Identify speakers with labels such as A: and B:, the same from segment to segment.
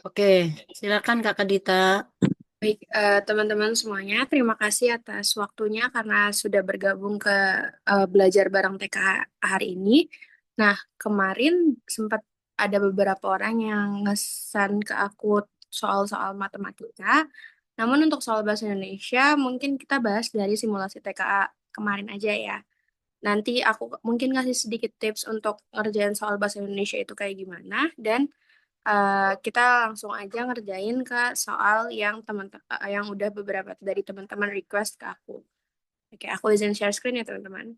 A: Oke, silakan Kakak Dita.
B: Baik, teman-teman semuanya, terima kasih atas waktunya karena sudah bergabung ke belajar bareng TK hari ini. Nah, kemarin sempat ada beberapa orang yang ngesan ke aku soal-soal matematika. Namun untuk soal bahasa Indonesia, mungkin kita bahas dari simulasi TKA kemarin aja ya. Nanti aku mungkin ngasih sedikit tips untuk ngerjain soal bahasa Indonesia itu kayak gimana, dan kita langsung aja ngerjain ke soal yang yang udah beberapa dari teman-teman request ke aku. Oke, aku izin share screen ya teman-teman.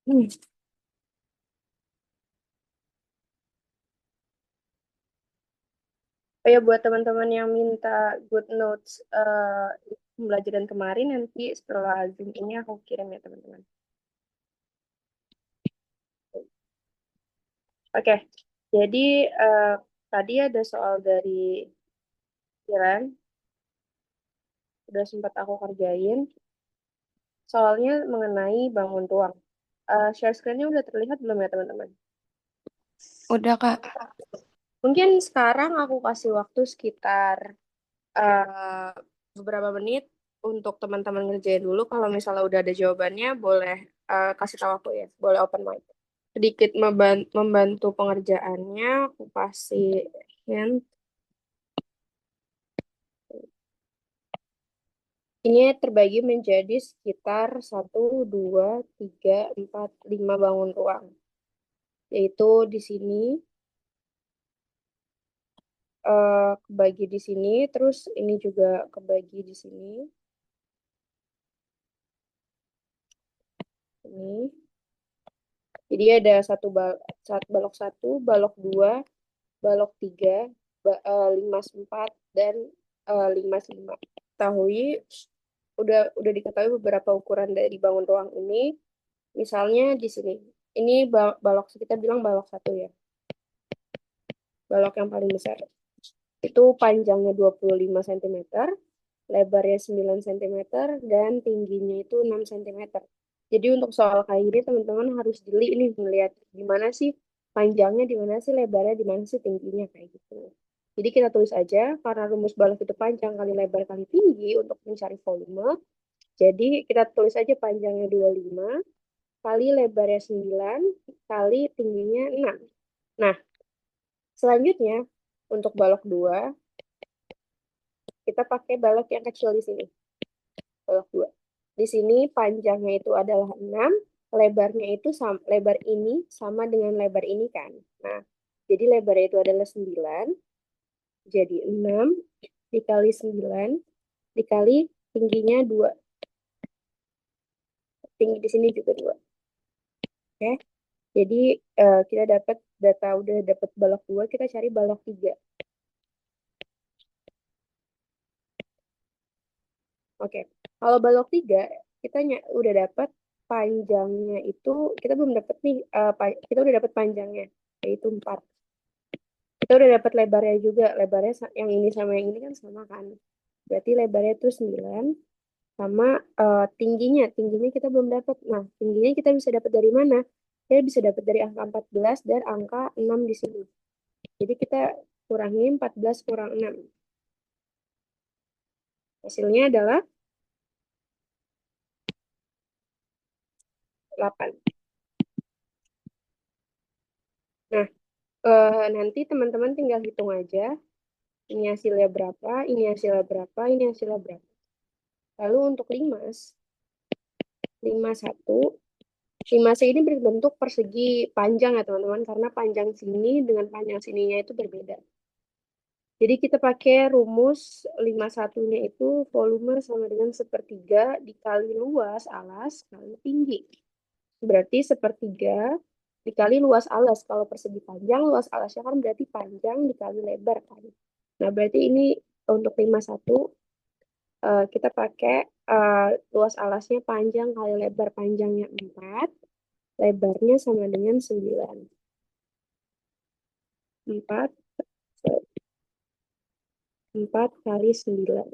B: Hmm. Oh ya, buat teman-teman yang minta good notes pembelajaran kemarin, nanti setelah Zoom ini aku kirim ya teman-teman. Oke, jadi eh, tadi ada soal dari Kiran, udah sempat aku kerjain. Soalnya mengenai bangun tuang. Share screen-nya udah terlihat belum ya teman-teman?
A: Udah, Kak.
B: Mungkin sekarang aku kasih waktu sekitar eh, beberapa menit untuk teman-teman ngerjain dulu. Kalau misalnya udah ada jawabannya, boleh kasih tahu aku ya. Boleh open mic. Sedikit membantu pengerjaannya, aku kasih hint. Ini terbagi menjadi sekitar satu, 2, 3, 4, 5 bangun ruang. Yaitu di sini, kebagi di sini, terus ini juga kebagi di sini. Ini. Jadi ada balok satu, balok dua, balok tiga, 5 4 dan 5 5. Ketahui udah diketahui beberapa ukuran dari bangun ruang ini. Misalnya di sini, ini balok kita bilang balok satu ya, balok yang paling besar. Itu panjangnya 25 cm, lebarnya 9 cm, dan tingginya itu 6 cm. Jadi untuk soal kayak gini teman-teman harus jeli nih melihat di mana sih panjangnya, di mana sih lebarnya, di mana sih tingginya kayak gitu. Jadi kita tulis aja karena rumus balok itu panjang kali lebar kali tinggi untuk mencari volume. Jadi kita tulis aja panjangnya 25 kali lebarnya 9 kali tingginya 6. Nah, selanjutnya untuk balok 2 kita pakai balok yang kecil di sini. Balok 2. Di sini panjangnya itu adalah 6, lebarnya itu lebar ini sama dengan lebar ini kan. Nah, jadi lebarnya itu adalah 9, jadi 6 dikali 9 dikali tingginya 2. Tinggi di sini juga 2. Oke. Jadi kita dapat data udah dapat balok 2, kita cari balok 3. Oke. Kalau balok 3 kita udah dapat panjangnya itu, kita belum dapat nih, kita udah dapat panjangnya yaitu 4. Kita udah dapat lebarnya juga. Lebarnya yang ini sama yang ini kan sama kan. Berarti lebarnya itu 9 sama tingginya. Tingginya kita belum dapat. Nah, tingginya kita bisa dapat dari mana? Kita bisa dapat dari angka 14 dan angka 6 di sini. Jadi kita kurangi 14 kurang 6. Hasilnya adalah 8. Nah, nanti teman-teman tinggal hitung aja. Ini hasilnya berapa, ini hasilnya berapa, ini hasilnya berapa. Lalu untuk limas, 51. Limase ini berbentuk persegi panjang ya teman-teman, karena panjang sini dengan panjang sininya itu berbeda. Jadi kita pakai rumus 51-nya itu volume sama dengan sepertiga dikali luas alas kali tinggi. Berarti sepertiga dikali luas alas. Kalau persegi panjang, luas alasnya kan berarti panjang dikali lebar kan. Nah, berarti ini untuk 51 kita pakai luas alasnya panjang kali lebar, panjangnya 4, lebarnya sama dengan 9. 4. 4 kali 9.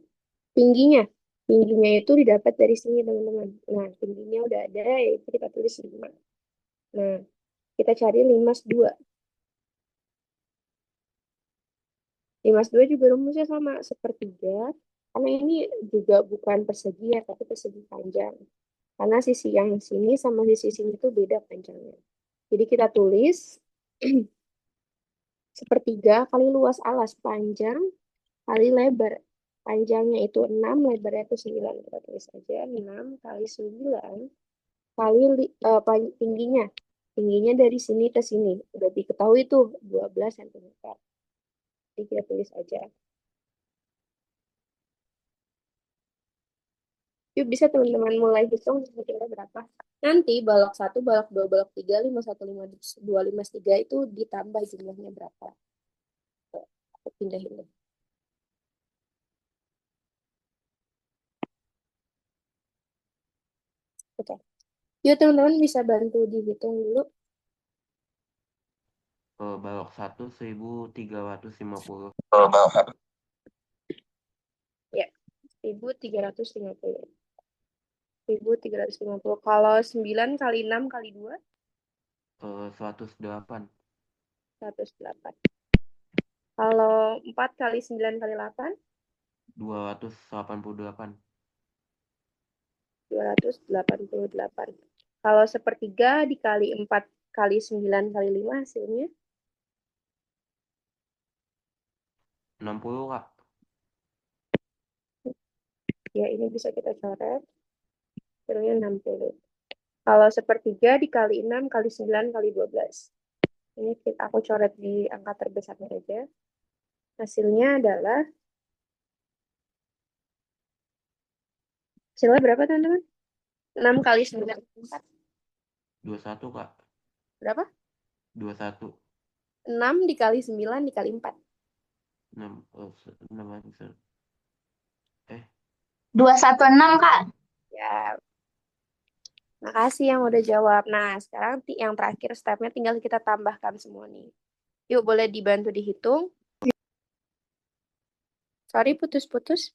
B: Tingginya. Tingginya itu didapat dari sini, teman-teman. Nah, tingginya udah ada, yaitu kita tulis 5. Nah, kita cari 5/2. 5/2 juga rumusnya sama, sepertiga. Karena ini juga bukan persegi ya, tapi persegi panjang. Karena sisi yang sini sama sisi sini itu beda panjangnya. Jadi kita tulis sepertiga kali luas alas panjang kali lebar. Panjangnya itu 6, lebarnya itu 9. Kita tulis aja 6 kali 9 kali tingginya. Tingginya dari sini ke sini. Udah diketahui tuh 12 cm. Jadi kita tulis aja. Yuk bisa teman-teman mulai hitung kira-kira berapa. Nanti balok satu, balok 2, balok 3, 5, 1, 5, 2, 5, 3 itu ditambah jumlahnya berapa. Tuh, aku pindahin deh. Oke. Yuk teman-teman bisa bantu dihitung dulu.
C: Balok 1 1350.
B: Ya, 1350. 1350. Kalau 9 kali 6 kali 2,
C: 108.
B: 108. Kalau 4 kali 9 kali 8,
C: 288.
B: 288. Kalau sepertiga dikali 4 kali 9 kali 5 hasilnya
C: 60, Kak.
B: ya ini bisa kita coret. Hasilnya 60. Kalau sepertiga dikali 6 kali 9 kali 12. Ini aku coret di angka terbesarnya aja. Hasilnya adalah, hasilnya berapa teman-teman? 6 kali 9 kali 4.
C: 21, Kak.
B: Berapa?
C: 21.
B: 6 dikali 9 dikali 4.
C: 6, 6.
D: 216, Kak.
B: Ya, makasih yang udah jawab. Nah, sekarang yang terakhir stepnya tinggal kita tambahkan semua nih. Yuk, boleh dibantu dihitung. Sorry, putus-putus.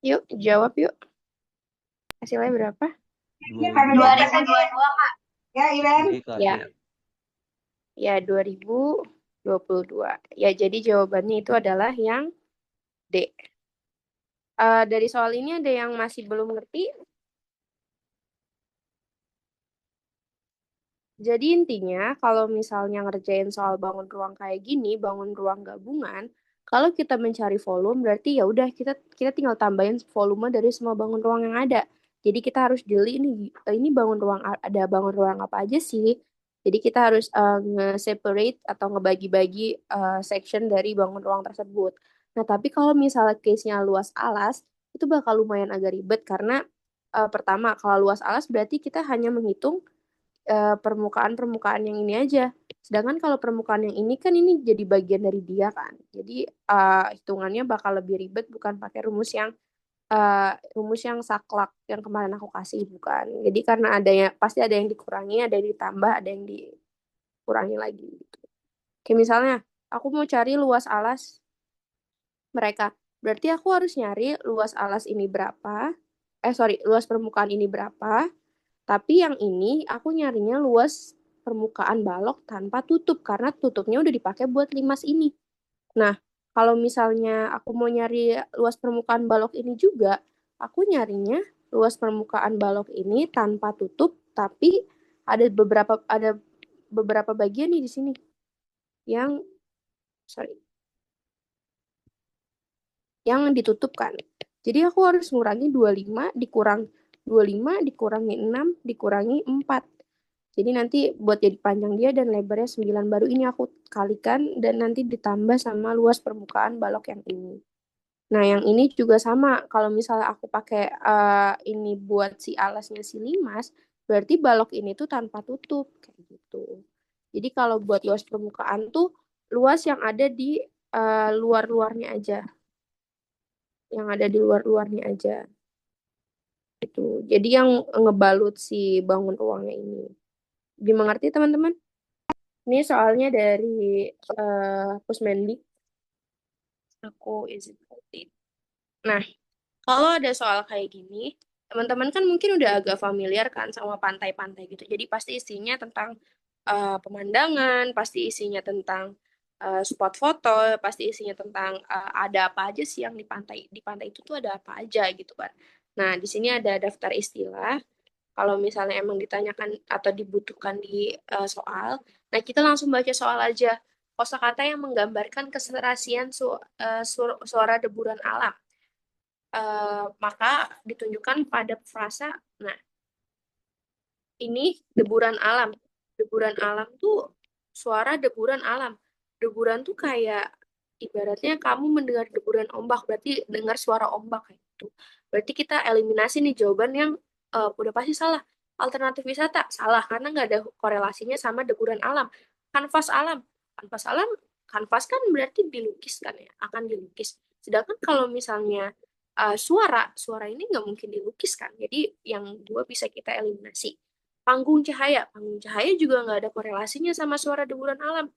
B: Yuk, jawab yuk. Hasilnya berapa?
D: 2022, Kak. Ya, Iren.
C: D, Kak.
B: Ya,
C: D.
B: ya 2022. Ya, jadi jawabannya itu adalah yang D. Dari soal ini ada yang masih belum ngerti? Jadi intinya kalau misalnya ngerjain soal bangun ruang kayak gini, bangun ruang gabungan, kalau kita mencari volume berarti ya udah kita kita tinggal tambahin volume dari semua bangun ruang yang ada. Jadi kita harus jeli ini bangun ruang ada bangun ruang apa aja sih. Jadi kita harus nge-separate atau ngebagi-bagi section dari bangun ruang tersebut. Nah, tapi kalau misalnya case-nya luas alas, itu bakal lumayan agak ribet karena pertama, kalau luas alas berarti kita hanya menghitung permukaan-permukaan yang ini aja. Sedangkan kalau permukaan yang ini kan ini jadi bagian dari dia kan. Jadi hitungannya bakal lebih ribet bukan pakai rumus yang saklek yang kemarin aku kasih bukan. Jadi karena adanya pasti ada yang dikurangi, ada yang ditambah, ada yang dikurangi lagi gitu. Kayak misalnya aku mau cari luas alas mereka. Berarti aku harus nyari luas alas ini berapa? Sorry, luas permukaan ini berapa? Tapi yang ini aku nyarinya luas permukaan balok tanpa tutup karena tutupnya udah dipakai buat limas ini. Nah, kalau misalnya aku mau nyari luas permukaan balok ini juga, aku nyarinya luas permukaan balok ini tanpa tutup, tapi ada beberapa bagian nih di sini yang sorry, yang ditutupkan. Jadi aku harus ngurangi 25 dikurangi 6 dikurangi 4. Jadi nanti buat jadi panjang dia dan lebarnya 9 baru ini aku kalikan dan nanti ditambah sama luas permukaan balok yang ini. Nah, yang ini juga sama. Kalau misalnya aku pakai ini buat si alasnya si limas, berarti balok ini tuh tanpa tutup kayak gitu. Jadi kalau buat luas permukaan tuh luas yang ada di luar-luarnya aja, yang ada di luar-luarnya aja. Itu. Jadi yang ngebalut si bangun ruangnya ini. Dimengerti teman-teman? Ini soalnya dari Pusmendik. Aku izin voting. Nah, kalau ada soal kayak gini, teman-teman kan mungkin udah agak familiar kan sama pantai-pantai gitu. Jadi pasti isinya tentang pemandangan, pasti isinya tentang spot foto, pasti isinya tentang ada apa aja sih yang di pantai. Di pantai itu tuh ada apa aja gitu kan. Nah, di sini ada daftar istilah. Kalau misalnya emang ditanyakan atau dibutuhkan di soal, nah kita langsung baca soal aja. Kosakata yang menggambarkan keserasian suara deburan alam, maka ditunjukkan pada frasa. Nah, ini deburan alam. Deburan alam tuh suara deburan alam. Deburan tuh kayak ibaratnya kamu mendengar deburan ombak, berarti dengar suara ombak kayak gitu. Berarti kita eliminasi nih jawaban yang udah pasti salah. Alternatif wisata salah karena nggak ada korelasinya sama deburan alam. Kanvas alam, kanvas alam, kanvas kan berarti dilukis kan ya, akan dilukis. Sedangkan kalau misalnya suara ini nggak mungkin dilukis kan. Jadi yang dua bisa kita eliminasi. Panggung cahaya juga nggak ada korelasinya sama suara deburan alam.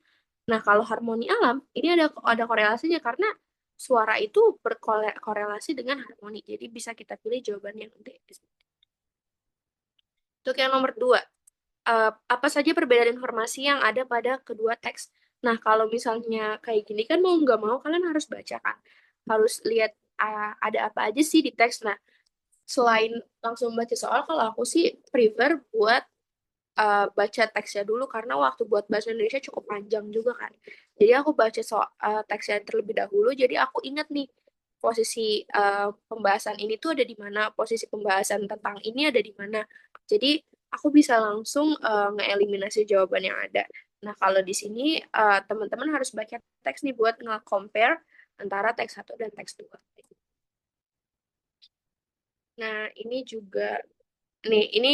B: Nah, kalau harmoni alam, ini ada korelasinya karena suara itu berkorelasi dengan harmoni. Jadi bisa kita pilih jawaban yang D. Untuk yang nomor dua, apa saja perbedaan informasi yang ada pada kedua teks? Nah, kalau misalnya kayak gini kan mau nggak mau kalian harus baca kan. Harus lihat ada apa aja sih di teks. Nah, selain langsung baca soal, kalau aku sih prefer buat baca teksnya dulu karena waktu buat bahasa Indonesia cukup panjang juga kan. Jadi aku baca teksnya terlebih dahulu, jadi aku ingat nih posisi pembahasan ini tuh ada di mana, posisi pembahasan tentang ini ada di mana. Jadi aku bisa langsung ngeeliminasi jawaban yang ada. Nah, kalau di sini teman-teman harus baca teks nih buat nge-compare antara teks satu dan teks 2. Nah, ini juga nih, ini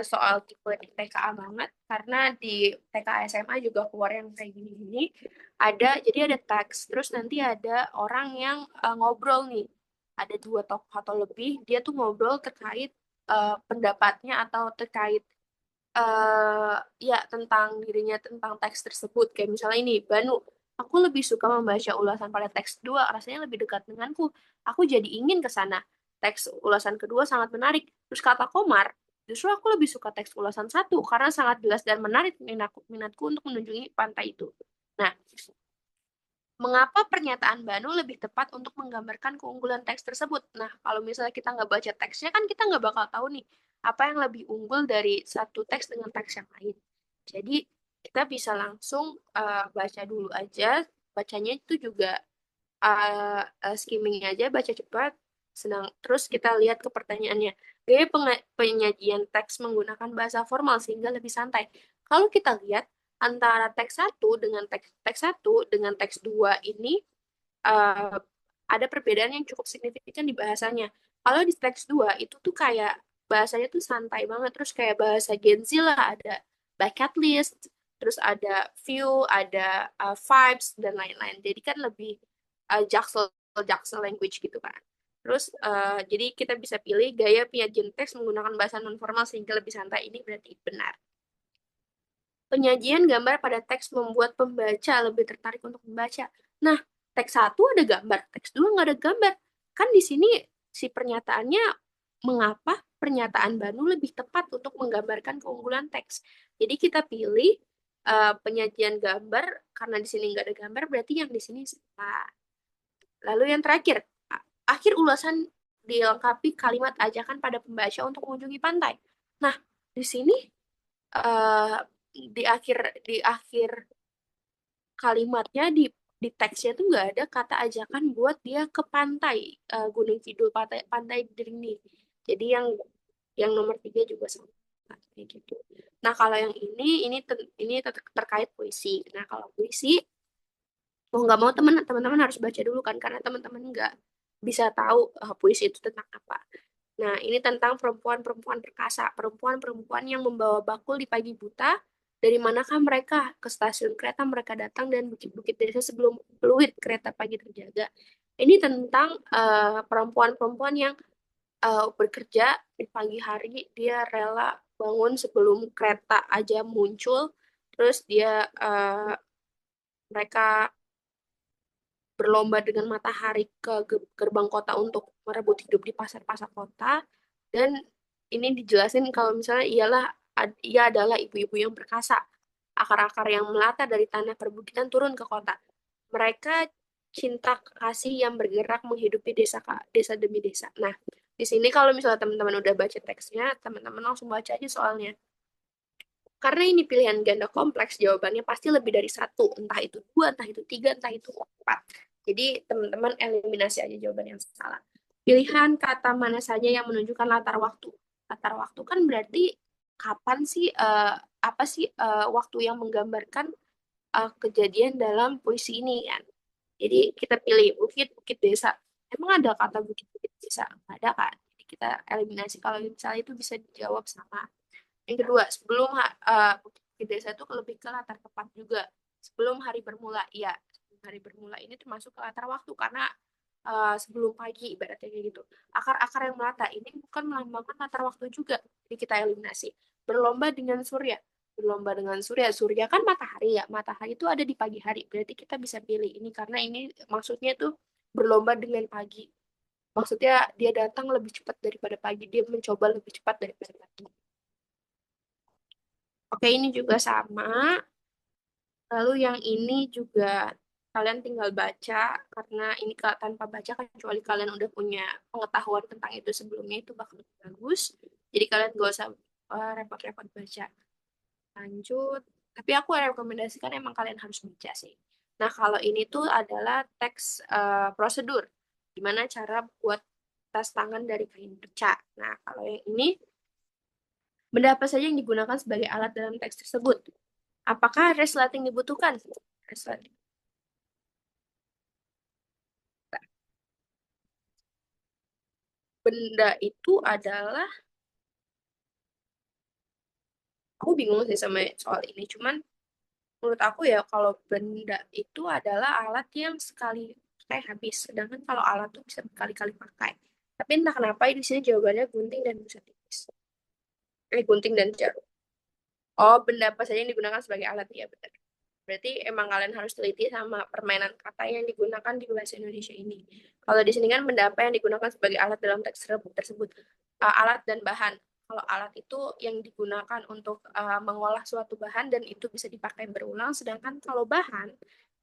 B: soal tipe di TKA banget, karena di TKA SMA juga keluar yang kayak gini-gini. Jadi ada teks, terus nanti ada orang yang ngobrol nih. Ada dua tokoh atau lebih, dia tuh ngobrol terkait pendapatnya atau terkait eh ya tentang dirinya, tentang teks tersebut. Kayak misalnya ini, Banu, aku lebih suka membaca ulasan pada teks kedua, rasanya lebih dekat denganku. Aku jadi ingin ke sana. Teks ulasan kedua sangat menarik. Terus kata Komar, justru aku lebih suka teks ulasan satu karena sangat jelas dan menarik minatku untuk mengunjungi pantai itu. Nah, mengapa pernyataan Banu lebih tepat untuk menggambarkan keunggulan teks tersebut? Nah, kalau misalnya kita nggak baca teksnya, kan kita nggak bakal tahu nih apa yang lebih unggul dari satu teks dengan teks yang lain. Jadi, kita bisa langsung baca dulu aja. Bacanya itu juga skimming aja, baca cepat. Terus kita lihat ke pertanyaannya. Gaya penyajian teks menggunakan bahasa formal sehingga lebih santai. Kalau kita lihat antara teks satu dengan teks 2 ini uh, ada perbedaan yang cukup signifikan di bahasanya. Kalau di teks 2 itu tuh kayak bahasanya tuh santai banget, terus kayak bahasa Gen Z lah, ada bucket list, terus ada view, ada vibes dan lain-lain. Jadi kan lebih jaksel jaksel language gitu kan. Terus jadi kita bisa pilih gaya penyajian teks menggunakan bahasa nonformal sehingga lebih santai. Ini berarti benar. Penyajian gambar pada teks membuat pembaca lebih tertarik untuk membaca. Nah, teks satu ada gambar, teks dua nggak ada gambar. Kan di sini si pernyataannya, mengapa pernyataan Banu lebih tepat untuk menggambarkan keunggulan teks. Jadi kita pilih penyajian gambar, karena di sini nggak ada gambar, berarti yang di sini salah. Lalu yang terakhir, akhir ulasan dilengkapi kalimat ajakan pada pembaca untuk mengunjungi pantai. Nah, di sini eh, di akhir kalimatnya, di teksnya tuh nggak ada kata ajakan buat dia ke pantai, Gunung Kidul, pantai pantai Drini. Jadi yang nomor 3 juga sama kayak gitu. Nah, kalau yang ini terkait puisi. Nah, kalau puisi mau nggak mau teman-teman harus baca dulu kan, karena teman-teman nggak bisa tahu puisi itu tentang apa. Nah, ini tentang perempuan-perempuan perkasa, perempuan-perempuan yang membawa bakul di pagi buta. Dari manakah mereka? Ke stasiun kereta mereka datang dan bukit-bukit desa sebelum peluit kereta pagi terjaga. Ini tentang perempuan-perempuan yang bekerja di pagi hari, dia rela bangun sebelum kereta aja muncul, terus mereka berlomba dengan matahari ke gerbang kota untuk merebut hidup di pasar-pasar kota. Dan ini dijelasin kalau misalnya ia adalah ibu-ibu yang perkasa, akar-akar yang melata dari tanah perbukitan turun ke kota. Mereka cinta kasih yang bergerak menghidupi desa demi desa. Nah, di sini kalau misalnya teman-teman udah baca teksnya, teman-teman langsung baca aja soalnya. Karena ini pilihan ganda kompleks, jawabannya pasti lebih dari satu. Entah itu dua, entah itu tiga, entah itu empat. Jadi teman-teman eliminasi aja jawaban yang salah. Pilihan kata mana saja yang menunjukkan latar waktu. Latar waktu kan berarti kapan sih, apa sih waktu yang menggambarkan kejadian dalam puisi ini kan. Jadi kita pilih bukit, bukit desa. Emang ada kata bukit, bukit desa? Nggak ada kan? Jadi kita eliminasi kalau misalnya itu bisa dijawab sama. Yang kedua, bukit desa itu lebih ke latar tepat juga. Sebelum hari bermula, iya. Sebelum hari bermula ini termasuk ke latar waktu karena sebelum pagi ibaratnya kayak gitu. Akar-akar yang melata ini bukan melambangkan latar waktu juga. Jadi kita eliminasi. Berlomba dengan surya. Berlomba dengan surya. Surya kan matahari ya. Matahari itu ada di pagi hari. Berarti kita bisa pilih ini karena ini maksudnya tuh berlomba dengan pagi. Maksudnya dia datang lebih cepat daripada pagi. Dia mencoba lebih cepat daripada pagi. Oke, ini juga sama. Lalu yang ini juga kalian tinggal baca, karena ini tanpa baca, kecuali kalian udah punya pengetahuan tentang itu sebelumnya, itu bakal lebih bagus. Jadi kalian gak usah repot-repot baca. Lanjut. Tapi aku rekomendasikan emang kalian harus baca sih. Nah, kalau ini tuh adalah teks prosedur. Gimana cara buat tas tangan dari kain perca. Nah, kalau yang ini, benda apa saja yang digunakan sebagai alat dalam teks tersebut? Apakah resleting dibutuhkan? Resleting. Benda itu adalah, aku bingung sih sama soal ini, cuman menurut aku ya kalau benda itu adalah alat yang sekali pakai habis, sedangkan kalau alat tuh bisa berkali-kali pakai. Tapi entah kenapa di sini jawabannya gunting dan busa tipis. Gunting dan jarum. Oh, benda apa saja yang digunakan sebagai alat, ya benar. Berarti emang kalian harus teliti sama permainan kata yang digunakan di bahasa Indonesia ini. Kalau di sini kan benda apa yang digunakan sebagai alat dalam teks tersebut. Alat dan bahan. Kalau alat itu yang digunakan untuk mengolah suatu bahan dan itu bisa dipakai berulang, sedangkan kalau bahan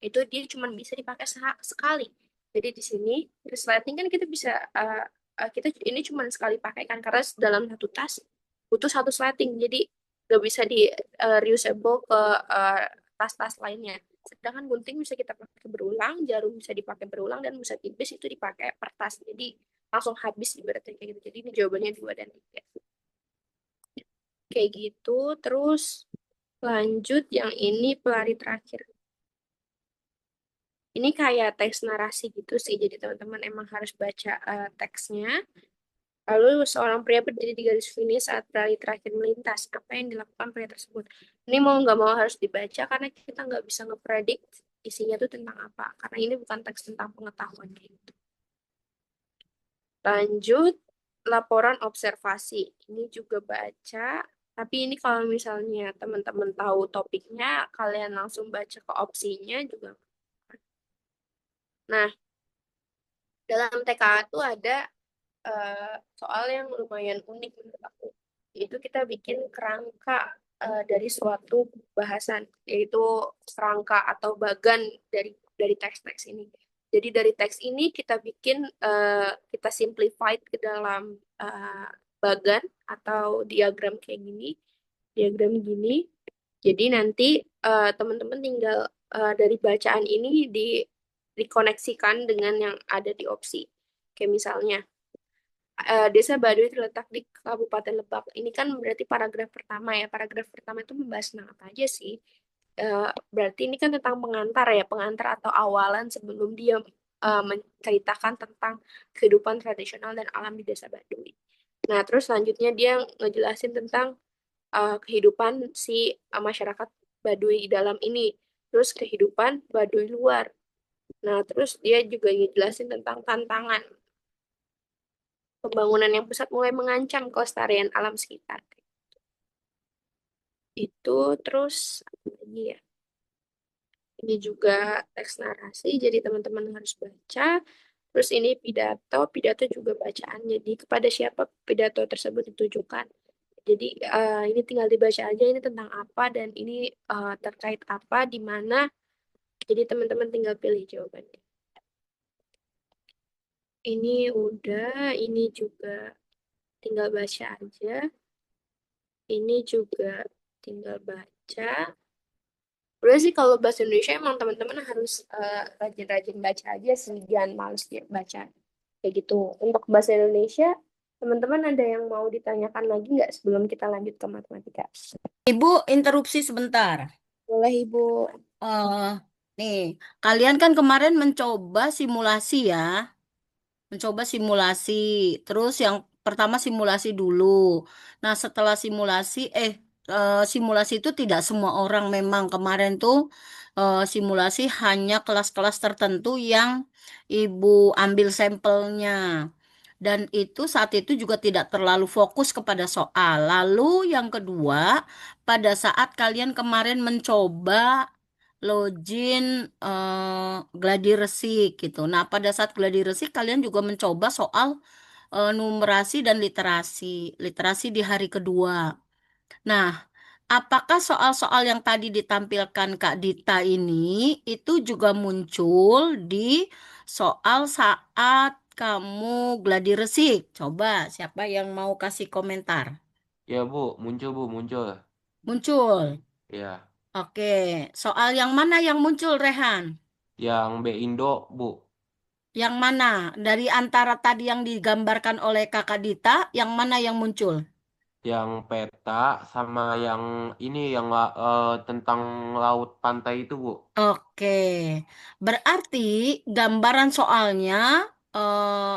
B: itu dia cuma bisa dipakai sekali. Jadi di sini resleting kan kita bisa kita ini cuma sekali pakai kan karena dalam satu tas butuh satu sleting. Jadi nggak bisa di reusable ke tas-tas lainnya. Sedangkan gunting bisa kita pakai berulang, jarum bisa dipakai berulang, dan busa tipis itu dipakai per tas. Jadi langsung habis ibaratnya kayak gitu. Jadi ini jawabannya 2 dan 3. Kayak gitu. Terus lanjut yang ini pelari terakhir. Ini kayak teks narasi gitu sih. Jadi teman-teman emang harus baca teksnya. Lalu seorang pria berdiri di garis finish saat pelari terakhir melintas. Apa yang dilakukan pria tersebut? Ini mau nggak mau harus dibaca karena kita nggak bisa ngepredik isinya tuh tentang apa. Karena ini bukan teks tentang pengetahuan kayak gitu. Lanjut, laporan observasi. Ini juga baca. Tapi ini kalau misalnya teman-teman tahu topiknya, kalian langsung baca ke opsinya juga. Nah, dalam TKA itu ada soal yang lumayan unik menurut aku. Itu kita bikin kerangka dari suatu bahasan, yaitu kerangka atau bagan dari teks-teks ini. Jadi dari teks ini kita bikin kita simplified ke dalam bagan atau diagram kayak gini, diagram gini. Jadi nanti teman-teman tinggal dari bacaan ini dikoneksikan dengan yang ada di opsi. Kayak misalnya Desa Baduy terletak di Kabupaten Lebak. Ini kan berarti paragraf pertama ya. Paragraf pertama itu membahas tentang apa aja sih? Berarti ini kan tentang pengantar ya, pengantar atau awalan sebelum dia menceritakan tentang kehidupan tradisional dan alam di Desa Baduy. Nah, terus selanjutnya dia ngejelasin tentang kehidupan si masyarakat Baduy dalam ini. Terus kehidupan Baduy luar. Nah, terus dia juga ngejelasin tentang tantangan pembangunan yang pusat mulai mengancam kelestarian alam sekitar. Itu terus apa lagi ya? Ini juga teks narasi, jadi teman-teman harus baca. Terus ini pidato, pidato juga bacaan. Jadi kepada siapa pidato tersebut ditujukan. Jadi ini tinggal dibaca aja ini tentang apa dan ini terkait apa, di mana. Jadi teman-teman tinggal pilih jawabannya. Ini udah, ini juga tinggal baca aja. Ini juga tinggal baca. Udah sih kalau bahasa Indonesia emang teman-teman harus rajin-rajin baca aja sih, jangan males dia baca. Kayak gitu. Untuk bahasa Indonesia, teman-teman ada yang mau ditanyakan lagi nggak sebelum kita lanjut ke matematika?
A: Ibu interupsi sebentar.
B: Boleh, Ibu.
A: Eh, nih, kalian kan kemarin mencoba simulasi ya. Mencoba simulasi. Terus yang pertama simulasi dulu. Nah, setelah simulasi, simulasi itu tidak semua orang memang kemarin tuh simulasi hanya kelas-kelas tertentu yang ibu ambil sampelnya. Dan itu saat itu juga tidak terlalu fokus kepada soal. Lalu yang kedua, pada saat kalian kemarin mencoba login gladi resik gitu. Nah, pada saat gladi resik kalian juga mencoba soal numerasi dan literasi. Literasi di hari kedua. Nah, apakah soal-soal yang tadi ditampilkan Kak Dita ini itu juga muncul di soal saat kamu gladi resik? Coba siapa yang mau kasih komentar?
C: Ya Bu, muncul.
A: Muncul.
C: Ya,
A: Oke, soal yang mana yang muncul, Rehan?
C: yang B Indo Bu,
A: Yang mana? Dari antara tadi yang digambarkan oleh Kakak Dita, yang mana yang muncul?
C: yang peta sama yang ini yang tentang laut pantai itu Bu.
A: Oke, berarti gambaran soalnya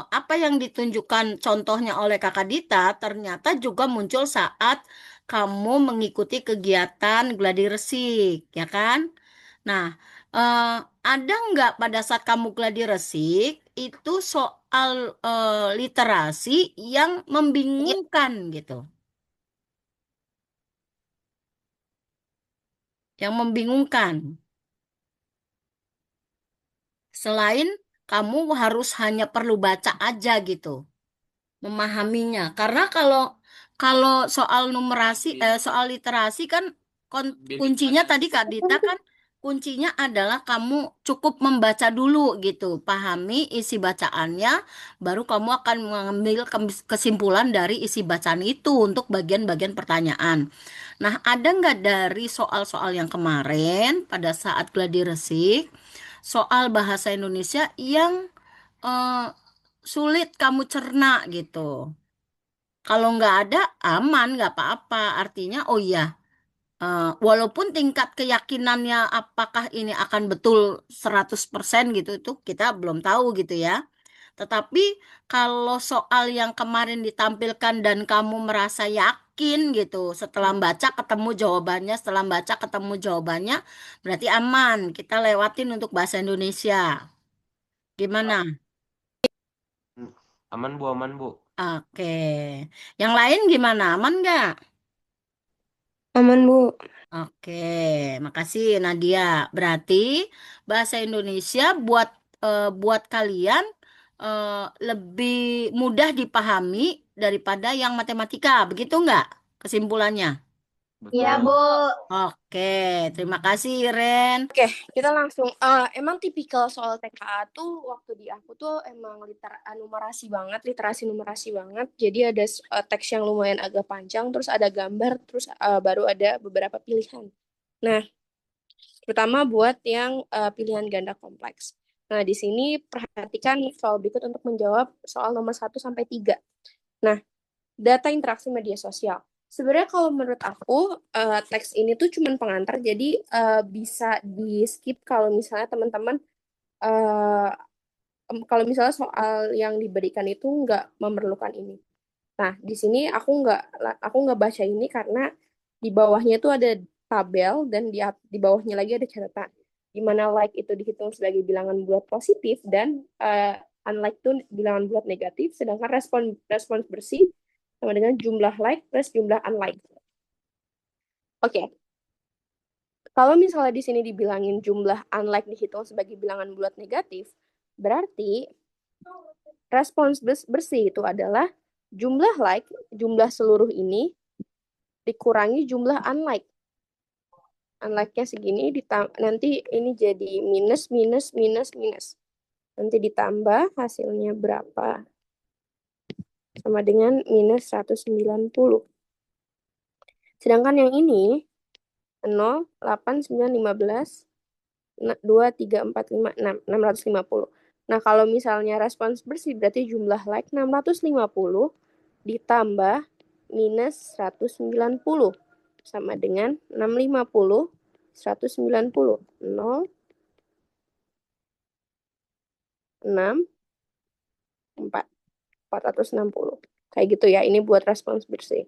A: apa yang ditunjukkan contohnya oleh Kakak Dita ternyata juga muncul saat kamu mengikuti kegiatan gladi resik, ya kan? Nah, eh, ada nggak pada saat kamu gladi resik itu soal literasi yang membingungkan gitu? Yang membingungkan. Selain kamu harus hanya perlu baca aja gitu, memahaminya. Karena kalau kalau soal numerasi, soal literasi kan kuncinya tadi Kak Dita kan kuncinya adalah kamu cukup membaca dulu gitu, pahami isi bacaannya, baru kamu akan mengambil kesimpulan dari isi bacaan itu untuk bagian-bagian pertanyaan. Nah, ada nggak dari soal-soal yang kemarin pada saat gladi resik, soal bahasa Indonesia yang eh, sulit kamu cerna gitu? Kalau nggak ada, aman, nggak apa-apa. Artinya, oh iya, walaupun tingkat keyakinannya apakah ini akan betul 100% gitu, itu kita belum tahu gitu ya. Tetapi kalau soal yang kemarin ditampilkan dan kamu merasa yakin gitu, setelah baca ketemu jawabannya, setelah baca ketemu jawabannya, berarti aman. Kita lewatin untuk bahasa Indonesia. Gimana?
C: Aman Bu.
A: Oke. Yang lain gimana? Aman nggak?
B: Aman, Bu.
A: Oke, makasih Nadia. Berarti bahasa Indonesia buat kalian eh, lebih mudah dipahami daripada yang matematika, begitu nggak? Kesimpulannya.
D: Iya,
C: Betul.
D: Bu.
A: Oke, terima kasih Ren.
B: Oke, kita langsung. Emang tipikal soal TKA tuh waktu di aku tuh emang numerasi banget, literasi numerasi banget. Jadi ada teks yang lumayan agak panjang, terus ada gambar, terus baru ada beberapa pilihan. Nah, terutama buat yang pilihan ganda kompleks. Nah, di sini perhatikan soal berikut untuk menjawab soal nomor 1 sampai 3. Nah, data interaksi media sosial. Sebenarnya kalau menurut aku teks ini tuh cuman pengantar, jadi bisa di skip kalau misalnya teman-teman eh, kalau misalnya soal yang diberikan itu nggak memerlukan ini. Nah, di sini aku nggak baca ini karena di bawahnya tuh ada tabel dan di bawahnya lagi ada catatan. Di mana like itu dihitung sebagai bilangan bulat positif dan unlike itu bilangan bulat negatif, sedangkan respons bersih sama dengan jumlah like plus jumlah unlike. Oke, kalau misalnya di sini dibilangin jumlah unlike dihitung sebagai bilangan bulat negatif, berarti respons bersih itu adalah jumlah like, jumlah seluruh ini dikurangi jumlah unlike. Unlike-nya segini, nanti ini jadi minus, minus, minus, minus. Nanti ditambah hasilnya berapa? Sama dengan minus 190. Sedangkan yang ini 0, 8, 9, 15, 2, 3, 4, 5, 6, 650. Nah, kalau misalnya respons bersih berarti jumlah like 650 ditambah minus 190 sama dengan 650, 190, 0, 6, 4, 460. Kayak gitu ya, ini buat respons bersih.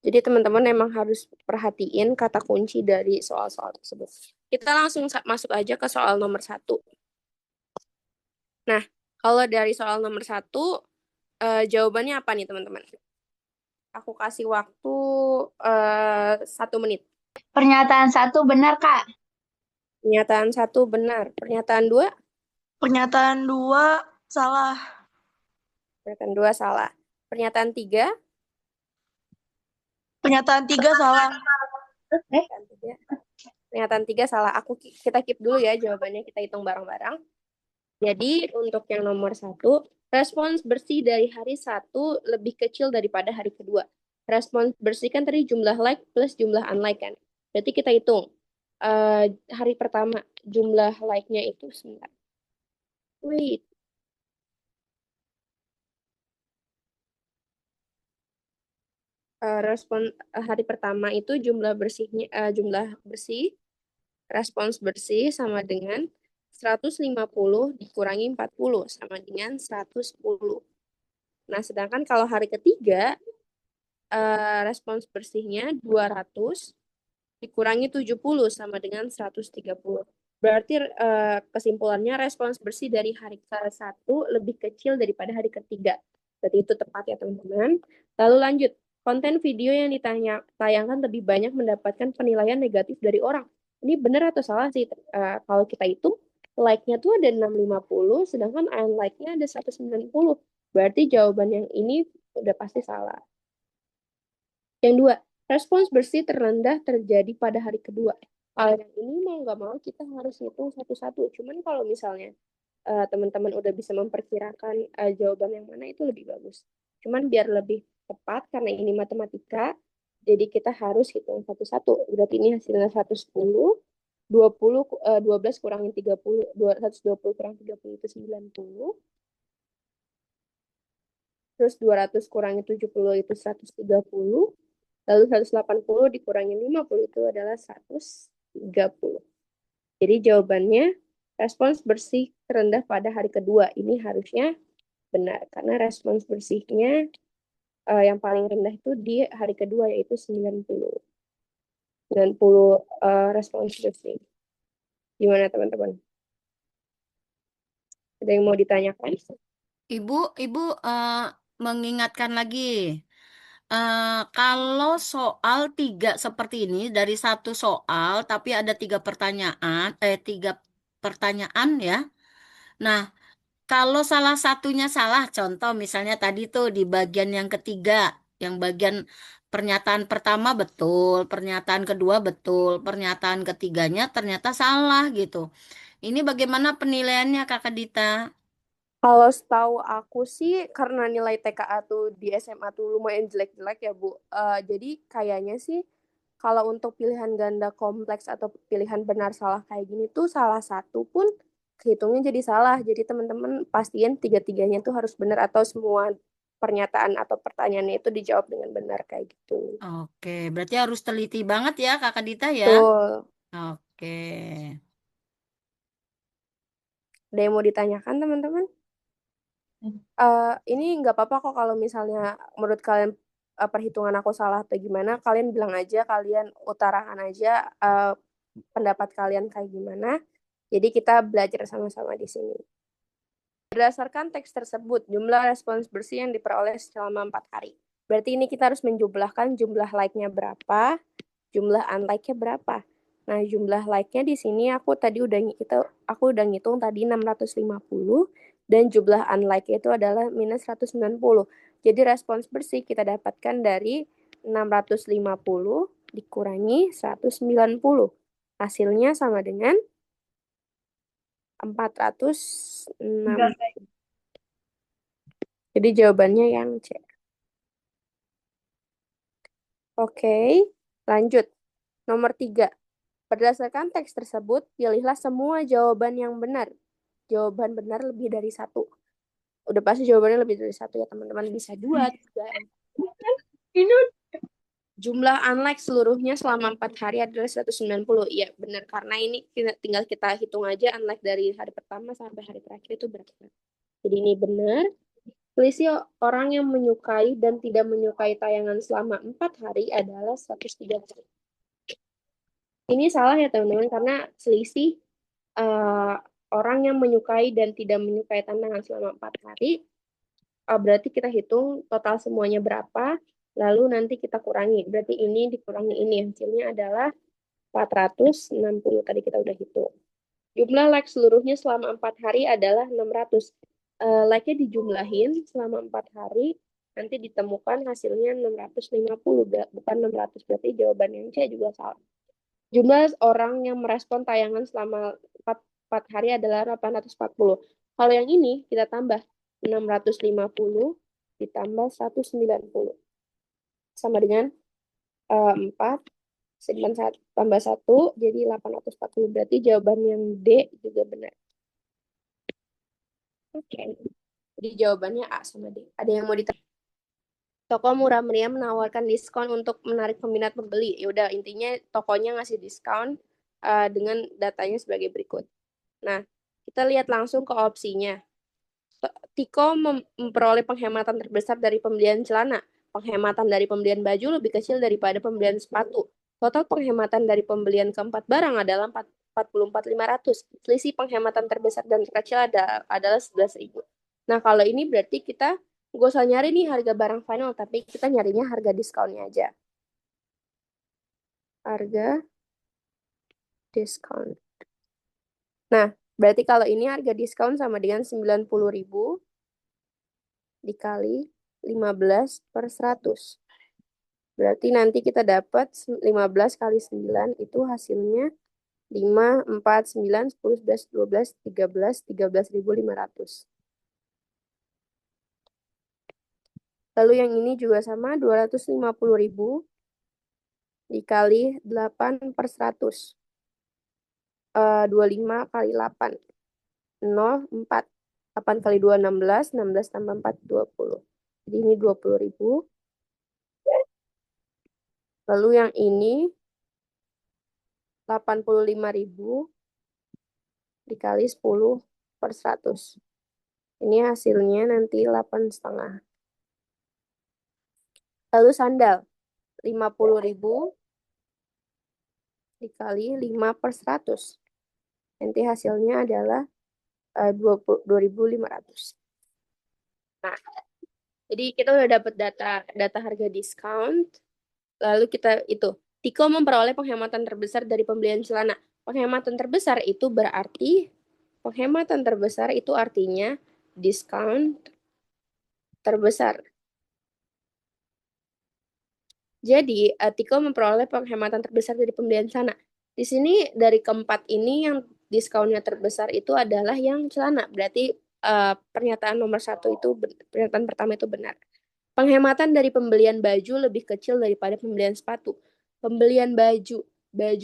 B: Jadi teman-teman emang harus perhatiin kata kunci dari soal-soal tersebut. Kita langsung masuk aja ke soal nomor 1. Nah, kalau dari soal nomor 1, jawabannya apa nih teman-teman? Aku kasih waktu 1 menit.
D: Pernyataan 1 benar, Kak.
B: Pernyataan 1 benar. Pernyataan 2?
E: Pernyataan 2 salah.
B: Pernyataan 2 salah. Pernyataan 3?
E: Pernyataan 3 salah.
B: Pernyataan 3 salah. Kita keep dulu ya jawabannya, kita hitung bareng-bareng. Jadi untuk yang nomor 1, respons bersih dari hari 1 lebih kecil daripada hari kedua. Respons bersih kan tadi jumlah like plus jumlah unlike kan. Berarti kita hitung. Hari pertama jumlah like-nya itu sebentar. Wait. Respon hari pertama itu jumlah bersih respons bersih sama dengan 150 dikurangi 40 sama dengan 110. Nah, sedangkan kalau hari ketiga respons bersihnya 200 dikurangi 70 sama dengan 130. Berarti kesimpulannya respons bersih dari hari ke-1 lebih kecil daripada hari ketiga. Berarti itu tepat ya teman-teman. Lalu lanjut. Konten video yang ditayangkan lebih banyak mendapatkan penilaian negatif dari orang. Ini benar atau salah sih? Kalau kita hitung, like-nya tuh ada 650, sedangkan unlike-nya ada 190. Berarti jawaban yang ini udah pasti salah. Yang 2, respons bersih terendah terjadi pada hari kedua. Hal yang ini mau nggak mau kita harus hitung satu-satu. Cuman kalau misalnya teman-teman udah bisa memperkirakan jawaban yang mana itu lebih bagus. Cuman biar lebih tepat karena ini matematika, jadi kita harus hitung satu-satu. Berarti ini hasilnya 110, 20, 12 kurangin 30, 120 kurang 30 itu 90. Terus 200 kurangi 70 itu 130. Lalu 180 dikurangi 50 itu adalah 130. Jadi jawabannya respons bersih terendah pada hari kedua. Ini harusnya benar. Karena respons bersihnya yang paling rendah itu di hari kedua yaitu 90. 90 respons bersih. Gimana teman-teman? Ada yang mau ditanyakan?
A: Ibu mengingatkan lagi. Kalau soal 3 seperti ini dari satu soal tapi ada 3 pertanyaan ya. Nah, kalau salah satunya salah, contoh misalnya tadi tuh di bagian yang ketiga, yang bagian pernyataan pertama betul, pernyataan kedua betul, pernyataan ketiganya ternyata salah gitu. Ini bagaimana penilaiannya Kakak Dita?
B: Kalau setahu aku sih karena nilai TKA tuh di SMA tuh lumayan jelek-jelek ya Bu. Jadi kayaknya sih kalau untuk pilihan ganda kompleks atau pilihan benar salah kayak gini tuh salah satu pun kehitungnya jadi salah. Jadi teman-teman pastiin tiga-tiganya tuh harus benar atau semua pernyataan atau pertanyaannya itu dijawab dengan benar kayak gitu.
A: Oke, berarti harus teliti banget ya Kakak Dita ya.
B: Betul.
A: Oke.
B: Ada yang mau ditanyakan teman-teman? Ini nggak apa-apa kok kalau misalnya menurut kalian perhitungan aku salah atau gimana, kalian bilang aja, kalian utarakan aja pendapat kalian kayak gimana. Jadi kita belajar sama-sama di sini. Berdasarkan teks tersebut, jumlah respons bersih yang diperoleh selama 4 hari. Berarti ini kita harus menjumlahkan jumlah like-nya berapa, jumlah unlike-nya berapa. Nah, jumlah like-nya di sini aku udah ngitung tadi 650 dan jumlah unlike itu adalah minus 190. Jadi respons bersih kita dapatkan dari 650 dikurangi 190. Hasilnya sama dengan 406. Jadi jawabannya yang C. Oke, lanjut. Nomor 3. Berdasarkan teks tersebut, pilihlah semua jawaban yang benar. Jawaban benar lebih dari satu. Udah pasti jawabannya lebih dari satu ya teman-teman. Bisa 2, 3. Jumlah unlike seluruhnya selama 4 hari adalah 190. Iya, benar. Karena ini tinggal kita hitung aja unlike dari hari pertama sampai hari terakhir itu berapa. Jadi ini benar. Selisih orang yang menyukai dan tidak menyukai tayangan selama 4 hari adalah 130. Ini salah ya teman-teman, karena selisih orang yang menyukai dan tidak menyukai tantangan selama 4 hari, berarti kita hitung total semuanya berapa, lalu nanti kita kurangi. Berarti ini dikurangi ini, hasilnya adalah 460. Tadi kita udah hitung. Jumlah like seluruhnya selama 4 hari adalah 600. Like-nya dijumlahin selama 4 hari, nanti ditemukan hasilnya 650, bukan 600. Berarti jawaban yang C juga salah. Jumlah orang yang merespon tayangan selama 4 hari adalah 840. Kalau yang ini kita tambah 650 ditambah 190. Sama dengan 4 tambah 1 jadi 840. Berarti jawaban yang D juga benar. Oke. Jadi jawabannya A sama D. Ada yang mau ditanya? Toko murah meriah menawarkan diskon untuk menarik peminat pembeli. Ya udah, intinya tokonya ngasih diskon dengan datanya sebagai berikut. Nah, kita lihat langsung ke opsinya. Tiko memperoleh penghematan terbesar dari pembelian celana. Penghematan dari pembelian baju lebih kecil daripada pembelian sepatu. Total penghematan dari pembelian keempat barang adalah 44.500. Selisih penghematan terbesar dan terkecil adalah 11.000. Nah, kalau ini berarti kita gak usah nyari nih harga barang final, tapi kita nyarinya harga diskonnya aja. Harga diskon. Nah, berarti kalau ini harga diskon sama dengan 90.000 dikali 15 per 100. Berarti nanti kita dapat 15 kali 9 itu hasilnya 5, 4, 9, 10, 11, 12, 13, 13.500. Lalu yang ini juga sama, 250.000 dikali 8 per 100. 25 kali 8. 0, 4. 8 kali 2, 16. 16 tambah 4, 20. Jadi ini 20.000. Lalu yang ini 85.000 dikali 10 per 100. Ini hasilnya nanti 8,5. Lalu sandal 50.000 dikali 5 per 100. Nanti hasilnya adalah 2.500. Nah, jadi kita udah dapat data harga discount. Lalu kita itu, Tiko memperoleh penghematan terbesar dari pembelian celana. Penghematan terbesar itu artinya diskon terbesar. Jadi, Tiko memperoleh penghematan terbesar dari pembelian celana. Di sini dari keempat ini yang diskonnya terbesar itu adalah yang celana. Berarti pernyataan nomor 1 itu, pernyataan pertama itu benar. Penghematan dari pembelian baju lebih kecil daripada pembelian sepatu. Pembelian baju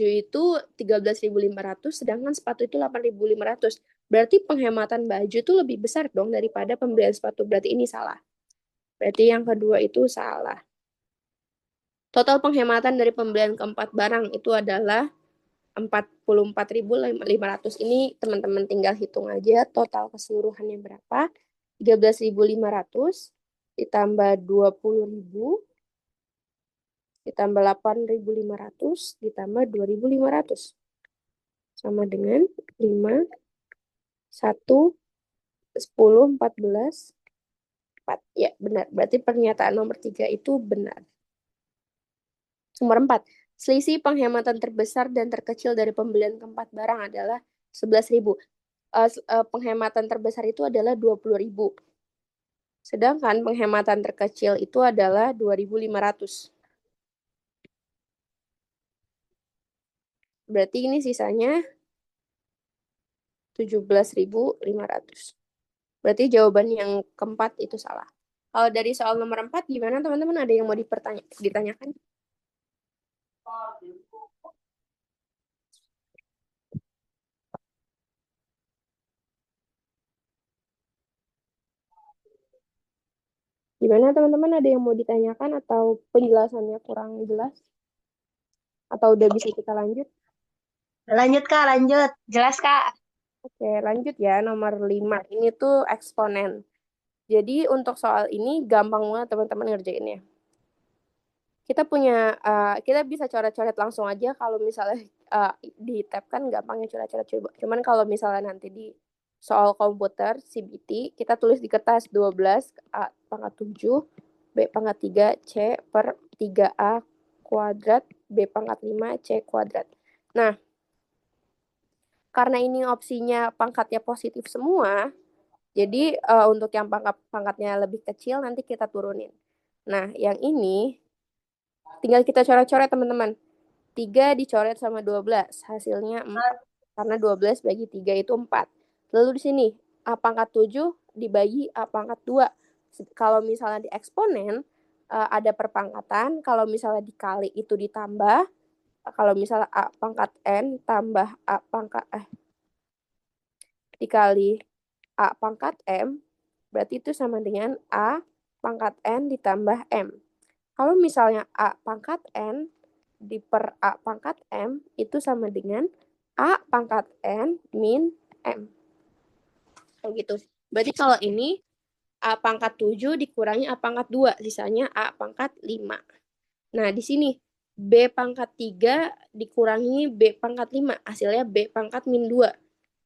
B: itu 13.500, sedangkan sepatu itu 8.500. Berarti penghematan baju itu lebih besar dong daripada pembelian sepatu. Berarti ini salah. Berarti yang kedua itu salah. Total penghematan dari pembelian keempat barang itu adalah 44.500. Ini teman-teman tinggal hitung aja total keseluruhannya berapa. 13.500 ditambah 20.000 ditambah 8.500 ditambah 2.500 sama dengan 5, 1, 10, 14, 4. Ya, benar. Berarti pernyataan nomor 3 itu benar. Nomor 4. Selisih penghematan terbesar dan terkecil dari pembelian keempat barang adalah 11.000. Penghematan terbesar itu adalah 20.000. Sedangkan penghematan terkecil itu adalah 2.500. Berarti ini sisanya 17.500. Berarti jawaban yang keempat itu salah. Kalau dari soal nomor 4, gimana teman-teman? Ada yang mau ditanyakan? Gimana teman-teman? Ada yang mau ditanyakan atau penjelasannya kurang jelas? Atau udah bisa kita lanjut?
D: Lanjut, Kak, lanjut. Jelas, Kak.
B: Oke, lanjut ya. Nomor 5. Ini tuh eksponen. Jadi untuk soal ini gampang banget teman-teman ngerjainnya. Kita bisa coret-coret langsung aja kalau misalnya di tab kan gampangnya coret-coret coba. Cuman kalau misalnya nanti di soal komputer CBT kita tulis di kertas 12 A pangkat 7 B pangkat 3 C per 3A kuadrat B pangkat 5 C kuadrat. Nah, karena ini opsinya pangkatnya positif semua, jadi untuk yang pangkatnya lebih kecil nanti kita turunin. Nah, yang ini tinggal kita coret-coret teman-teman. 3 dicoret sama 12, hasilnya 4. Karena 12 bagi 3 itu 4. Lalu di sini, A pangkat 7 dibagi A pangkat 2. Kalau misalnya di eksponen, ada perpangkatan. Kalau misalnya dikali itu ditambah. Kalau misalnya A pangkat N tambah A pangkat dikali A pangkat M, berarti itu sama dengan A pangkat N ditambah M. Kalau misalnya A pangkat N per A pangkat M itu sama dengan A pangkat N min M. Gitu. Berarti kalau ini A pangkat 7 dikurangi A pangkat 2, sisanya A pangkat 5. Nah, di sini B pangkat 3 dikurangi B pangkat 5, hasilnya B pangkat min 2.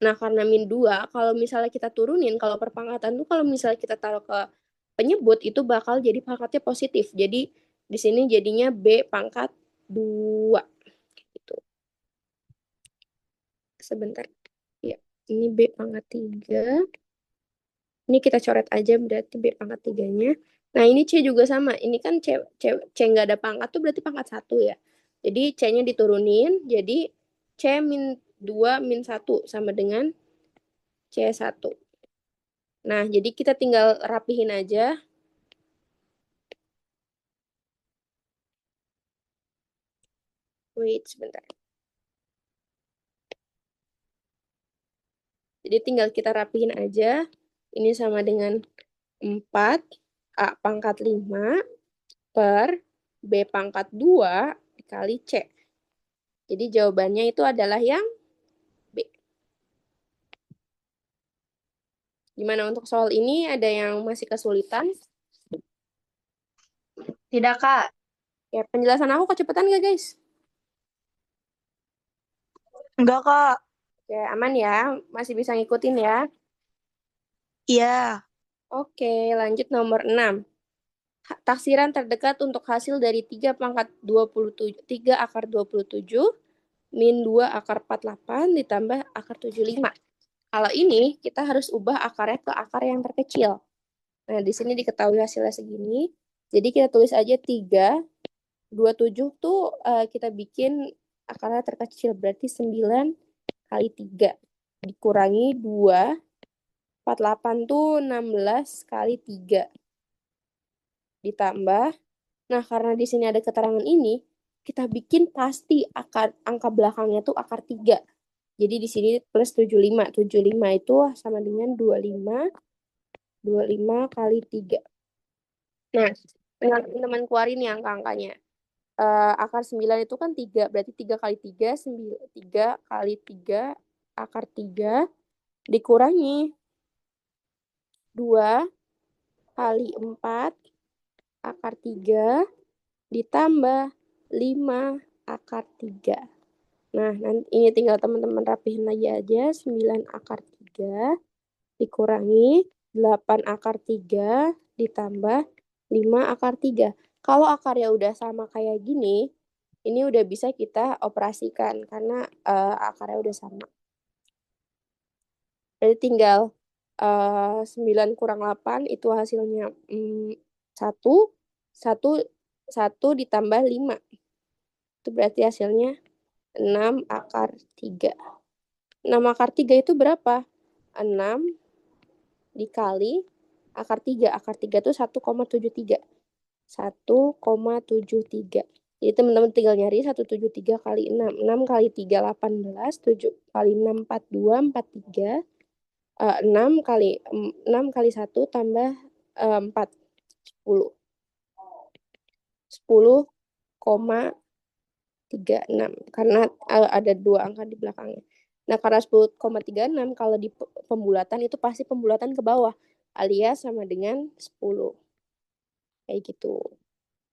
B: Nah, karena min 2, kalau misalnya kita turunin, kalau perpangkatan tuh kalau misalnya kita taruh ke penyebut, itu bakal jadi pangkatnya positif. Jadi, di sini jadinya B pangkat 2. Gitu. Sebentar. Ya, ini B pangkat 3. Ini kita coret aja berarti B pangkat 3-nya. Nah, ini C juga sama. Ini kan C nggak ada pangkat tuh berarti pangkat 1 ya. Jadi C-nya diturunin, jadi C min 2 min 1 sama dengan C1. Nah, jadi kita tinggal rapihin aja. Wait, sebentar. Jadi tinggal kita rapihin aja. Ini sama dengan 4 A pangkat 5 per B pangkat 2 dikali C. Jadi jawabannya itu adalah yang B. Gimana untuk soal ini? Ada yang masih kesulitan?
D: Tidak, Kak.
B: Ya, penjelasan aku kecepatan nggak, guys?
E: Enggak, Kak.
B: Oke, aman ya? Masih bisa ngikutin ya?
E: Iya.
B: Oke, lanjut nomor 6. Taksiran terdekat untuk hasil dari 3 pangkat 27, 3 akar 27, min 2 akar 48, ditambah akar 75. Kalau ini, kita harus ubah akarnya ke akar yang terkecil. Nah, di sini diketahui hasilnya segini. Jadi kita tulis aja 3, 27 tuh kita bikin akarnya terkecil. Berarti 9 kali 3. Dikurangi 2, 48 tuh 16 kali 3. Ditambah, nah karena di sini ada keterangan ini, kita bikin pasti angka belakangnya tuh akar 3. Jadi di sini plus 75. 75 itu sama dengan 25. 25 kali 3. Nah, dengan teman-teman keluarin nih angka-angkanya. Akar 9 itu kan 3. Berarti 3 kali 3, 3 kali 3, akar 3, dikurangi 2 kali 4, akar 3, ditambah 5 akar 3. Nah, nanti ini tinggal teman-teman rapihin lagi aja. 9 akar 3 dikurangi 8 akar 3 ditambah 5 akar 3. Kalau akarnya udah sama kayak gini, ini udah bisa kita operasikan karena akarnya udah sama. Jadi tinggal 9 kurang 8 itu hasilnya 1, 1, 1 ditambah 5. Itu berarti hasilnya 6 akar 3. 6 akar 3 itu berapa? 6 dikali akar 3. Akar 3 itu 1,73. 1,73. Jadi teman-teman tinggal nyari 173 kali 6. 6 kali 3, 18. 7 kali 6, 42, 43. 6 kali 1 tambah 4, 10. 10,36 karena ada 2 angka di belakangnya. Nah, karena 10,36 kalau di pembulatan itu pasti pembulatan ke bawah alias sama dengan 10. Kayak gitu.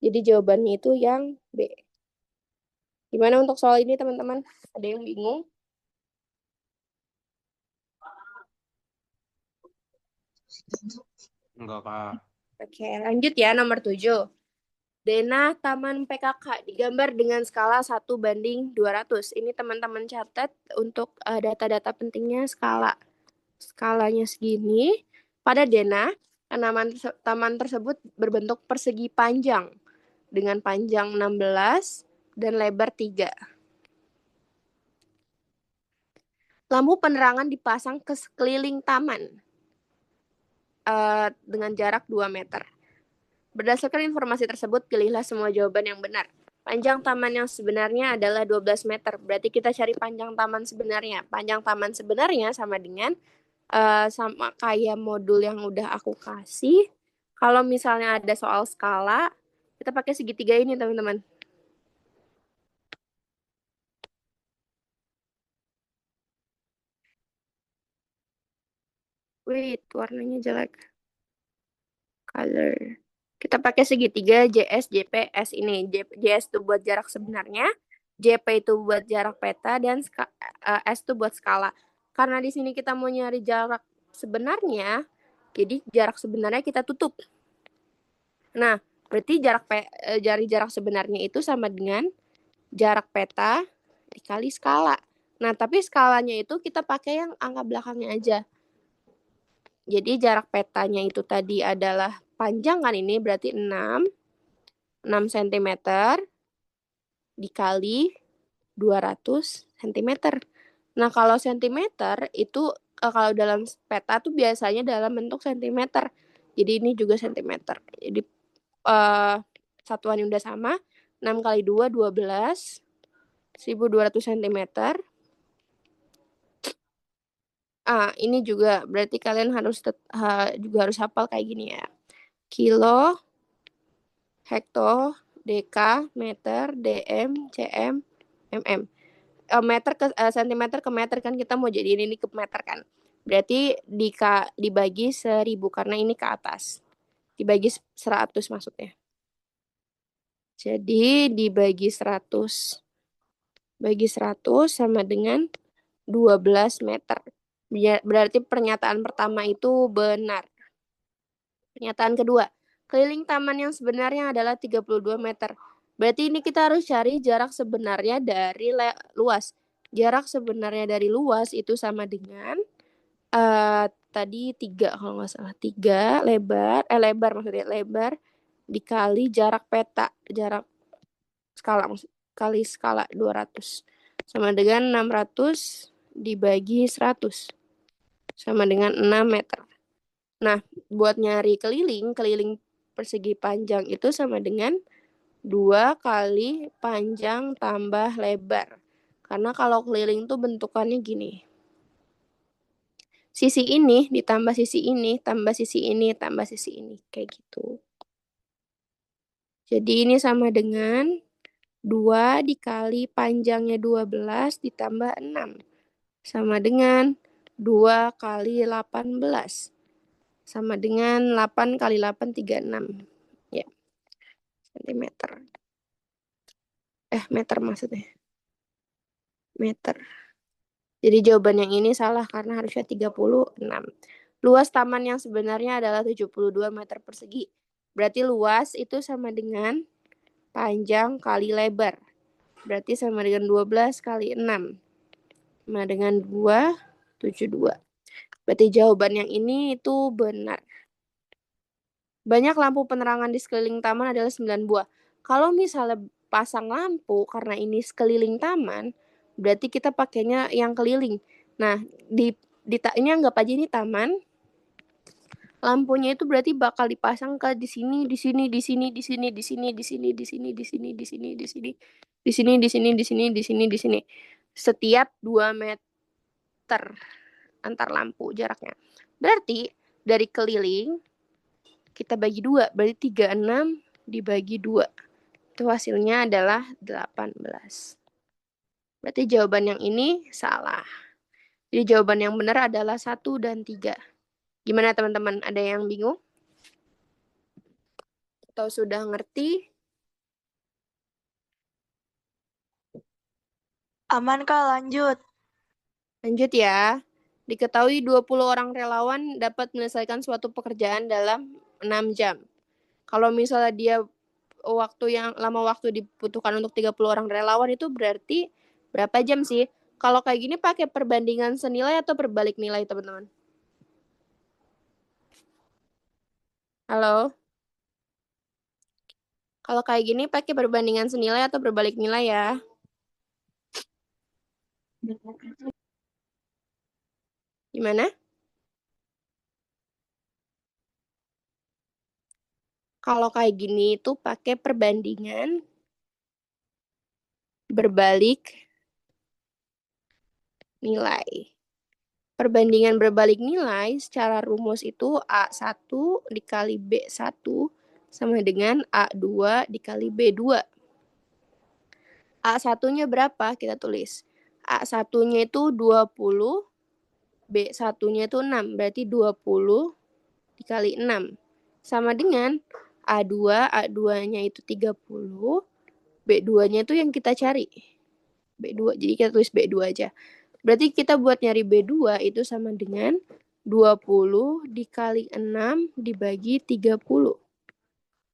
B: Jadi jawabannya itu yang B. Gimana untuk soal ini teman-teman? Ada yang bingung?
C: Enggak, Kak.
B: Oke, lanjut ya nomor 7. Denah Taman PKK digambar dengan skala 1:200. Ini teman-teman catat untuk data-data pentingnya skala. Skalanya segini. Pada denah, taman tersebut berbentuk persegi panjang dengan panjang 16 dan lebar 3. Lampu penerangan dipasang ke sekeliling taman dengan jarak 2 meter. Berdasarkan informasi tersebut, pilihlah semua jawaban yang benar. Panjang taman yang sebenarnya adalah 12 meter. Berarti kita cari panjang taman sebenarnya. Panjang taman sebenarnya sama dengan sama kayak modul yang udah aku kasih. Kalau misalnya ada soal skala, kita pakai segitiga ini, teman-teman. Wait, warnanya jelek. Color. Kita pakai segitiga JS, JP, S ini. JS itu buat jarak sebenarnya, JP itu buat jarak peta, dan S itu buat skala. Karena di sini kita mau nyari jarak sebenarnya, jadi jarak sebenarnya kita tutup. Nah, berarti jarak sebenarnya itu sama dengan jarak peta dikali skala. Nah, tapi skalanya itu kita pakai yang angka belakangnya aja. Jadi jarak petanya itu tadi adalah panjang kan ini berarti 6 cm dikali 200 cm. Nah, kalau centimeter itu kalau dalam peta tuh biasanya dalam bentuk centimeter. Jadi ini juga centimeter. Jadi satuan yang udah sama. 6 kali 2, 12. 1200 cm. Ini juga berarti kalian juga harus hafal kayak gini ya. Kilo, hekto, deka, meter, dm, cm, mm. Meter ke sentimeter ke meter kan kita mau jadiin ini ke meter kan. Berarti dibagi 1000 karena ini ke atas. Dibagi 100 maksudnya. Jadi dibagi 100. Bagi 100 sama dengan 12 meter. Berarti pernyataan pertama itu benar. Pernyataan kedua, keliling taman yang sebenarnya adalah 32 meter. Berarti ini kita harus cari jarak sebenarnya dari luas. Jarak sebenarnya dari luas itu sama dengan tadi 3 kalau nggak salah. 3 lebar maksudnya lebar dikali jarak peta. Jarak skala kali skala 200. Sama dengan 600 dibagi 100. Sama dengan 6 meter. Nah, buat nyari keliling persegi panjang itu sama dengan 2 kali panjang tambah lebar. Karena kalau keliling tuh bentukannya gini. Sisi ini ditambah sisi ini, tambah sisi ini, tambah sisi ini. Kayak gitu. Jadi ini sama dengan 2 dikali panjangnya 12 ditambah 6. Sama dengan 2 kali 18. Sama dengan 8 kali 8, 36. Ya, centimeter. Meter maksudnya. Meter. Jadi jawaban yang ini salah karena harusnya 36. Luas taman yang sebenarnya adalah 72 meter persegi. Berarti luas itu sama dengan panjang kali lebar. Berarti sama dengan 12 kali 6. Sama dengan 272. Berarti jawaban yang ini itu benar. Banyak lampu penerangan di sekeliling taman adalah 9 buah. Kalau misalnya pasang lampu karena ini sekeliling taman, berarti kita pakainya yang keliling. Nah, ini anggap aja ini taman. Lampunya itu berarti bakal dipasang ke di sini, di sini, di sini, di sini, di sini, di sini, di sini, di sini, di sini, di sini, di sini, di sini, di sini, di sini, di sini. Setiap 2 meter antar lampu jaraknya. Berarti dari keliling kita bagi 2, berarti 36 dibagi 2. Itu hasilnya adalah 18. Berarti jawaban yang ini salah. Jadi jawaban yang benar adalah 1 dan 3. Gimana teman-teman? Ada yang bingung? Atau sudah ngerti?
E: Aman Kak, lanjut.
B: Lanjut ya. Diketahui 20 orang relawan dapat menyelesaikan suatu pekerjaan dalam 6 jam. Kalau misalnya dia lama waktu dibutuhkan untuk 30 orang relawan itu berarti berapa jam sih? Kalau kayak gini pakai perbandingan senilai atau berbalik nilai, teman-teman? Halo? Kalau kayak gini pakai perbandingan senilai atau berbalik nilai ya? Gimana? Kalau kayak gini itu pakai perbandingan berbalik nilai. Perbandingan berbalik nilai secara rumus itu A1 dikali B1 sama dengan A2 dikali B2. A1-nya berapa? Kita tulis. A1-nya itu 20, B1-nya itu 6. Berarti 20 dikali 6. Sama dengan A2-nya itu 30, B2-nya itu yang kita cari. B2, jadi kita tulis B2 aja. Berarti kita buat nyari B2 itu sama dengan 20 dikali 6 dibagi 30.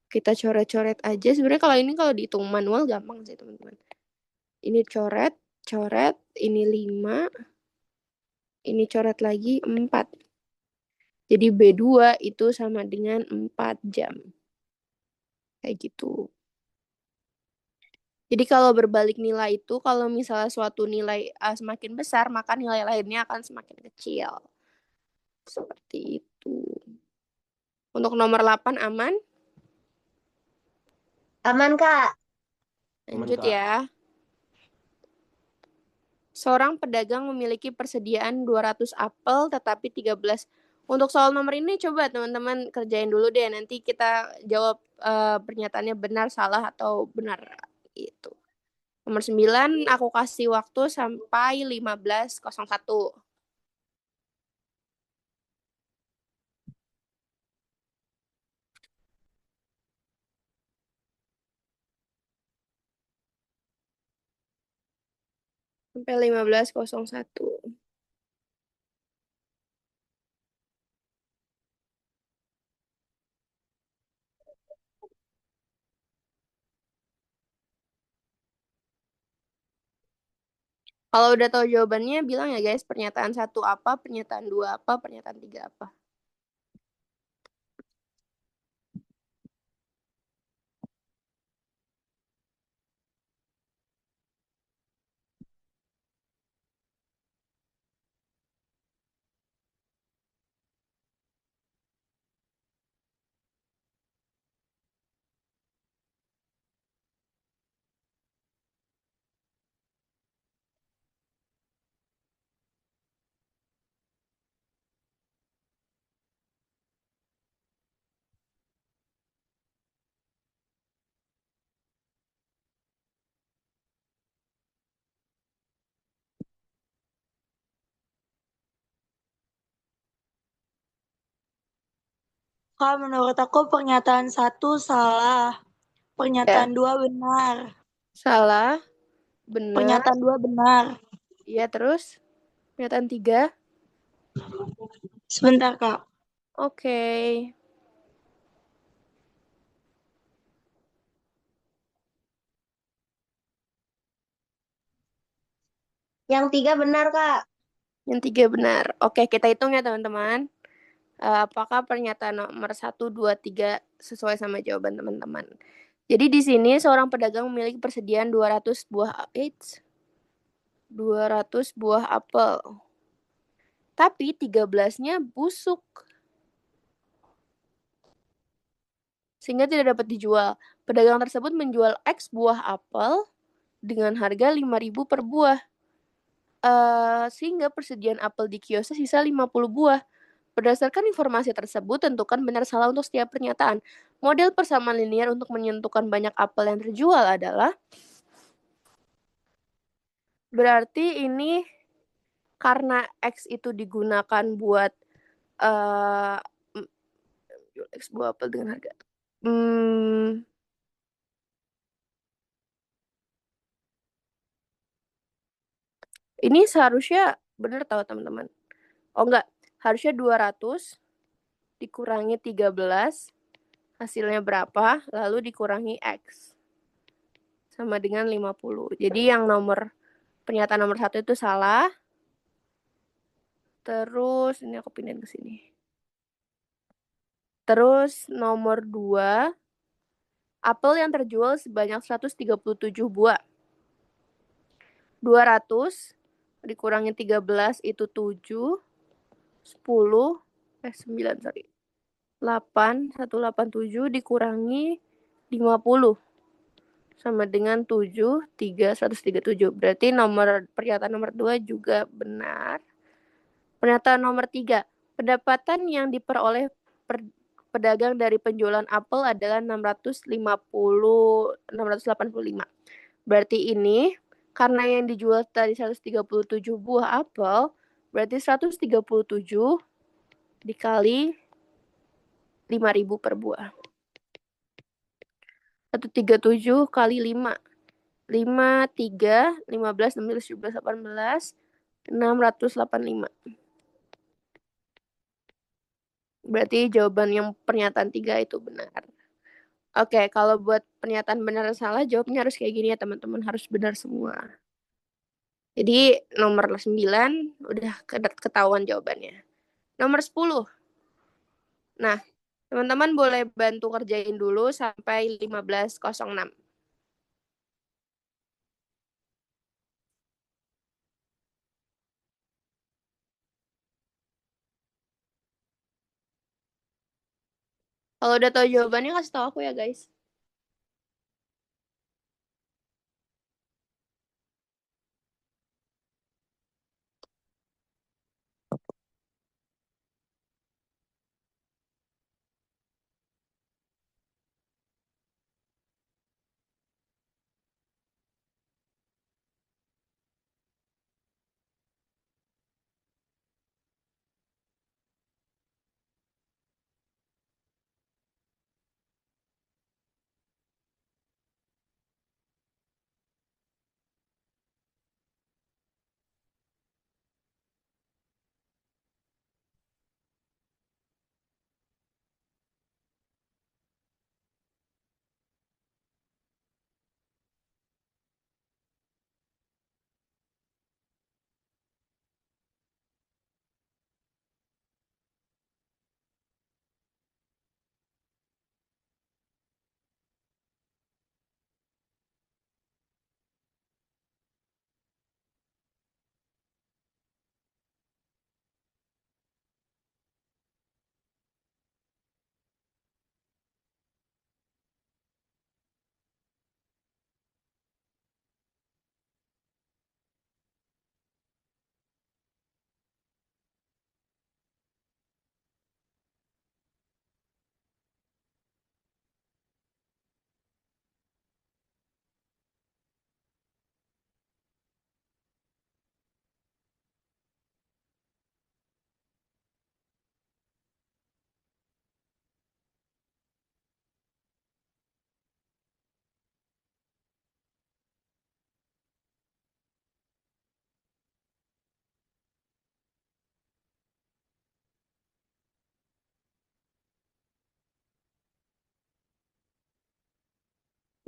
B: Kita coret-coret aja. Sebenarnya kalau dihitung manual gampang sih, teman-teman. Ini coret, ini 5, ini coret lagi 4. Jadi B2 itu sama dengan 4 jam. Kayak gitu. Jadi kalau berbalik nilai itu, kalau misalnya suatu nilai semakin besar, maka nilai lainnya akan semakin kecil. Seperti itu. Untuk nomor 8 aman?
D: Aman, Kak.
B: Lanjut
C: Kak.
B: ya. Seorang pedagang memiliki persediaan 200 apel tetapi 13. Untuk soal nomor ini coba teman-teman kerjain dulu deh. Nanti kita jawab pernyataannya benar, salah, atau benar. Itu. Nomor 9, aku kasih waktu sampai 15.01. Sampai 15.01. Kalau udah tahu jawabannya, bilang ya guys, pernyataan 1 apa, pernyataan 2 apa, pernyataan 3 apa.
E: Kak, menurut aku pernyataan 1 salah.
B: Ya,
E: Pernyataan 2 benar.
B: salah, benar,
E: Pernyataan 2 benar.
B: iya terus. Pernyataan 3,
E: Sebentar, Kak.
B: Oke.
D: Yang 3 benar, Kak.
B: Yang 3 benar. Oke, kita hitung ya teman-teman. Apakah pernyataan nomor 1, 2, 3 sesuai sama jawaban teman-teman. Jadi di sini seorang pedagang memiliki persediaan 200 buah apel. Tapi 13-nya busuk. Sehingga tidak dapat dijual. Pedagang tersebut menjual X buah apel dengan harga 5.000 per buah. Sehingga persediaan apel di kiosnya sisa 50 buah. Berdasarkan informasi tersebut, tentukan benar salah untuk setiap pernyataan. Model persamaan linear untuk menentukan banyak apel yang terjual adalah berarti ini karena X itu digunakan buat X buah apel dengan harga. Ini seharusnya benar tahu teman-teman. Oh enggak, harusnya 200 dikurangi 13, hasilnya berapa, lalu dikurangi X. Sama dengan 50. Jadi yang pernyataan nomor 1 itu salah. Terus, ini aku pindahin ke sini. Terus nomor 2, apel yang terjual sebanyak 137 buah. 200 dikurangi 13 itu 7, 10, 9, sorry. 8, 187 dikurangi 50. Sama dengan 7, 3, 137. Berarti pernyataan nomor 2 juga benar. Pernyataan nomor 3, pendapatan yang diperoleh pedagang dari penjualan apel adalah 685. Berarti ini karena yang dijual tadi 137 buah apel, berarti 137 dikali 5.000 per buah. 137 kali 5. 5, 3, 15, 16, 17, 18, 685. Berarti jawaban yang pernyataan 3 itu benar. Oke, kalau buat pernyataan benar dan salah, jawabnya harus kayak gini ya teman-teman. Harus benar semua. Jadi nomor 9 udah ketahuan jawabannya. Nomor 10. Nah, teman-teman boleh bantu kerjain dulu sampai 15.06. Kalau udah tahu jawabannya, kasih tahu aku ya guys.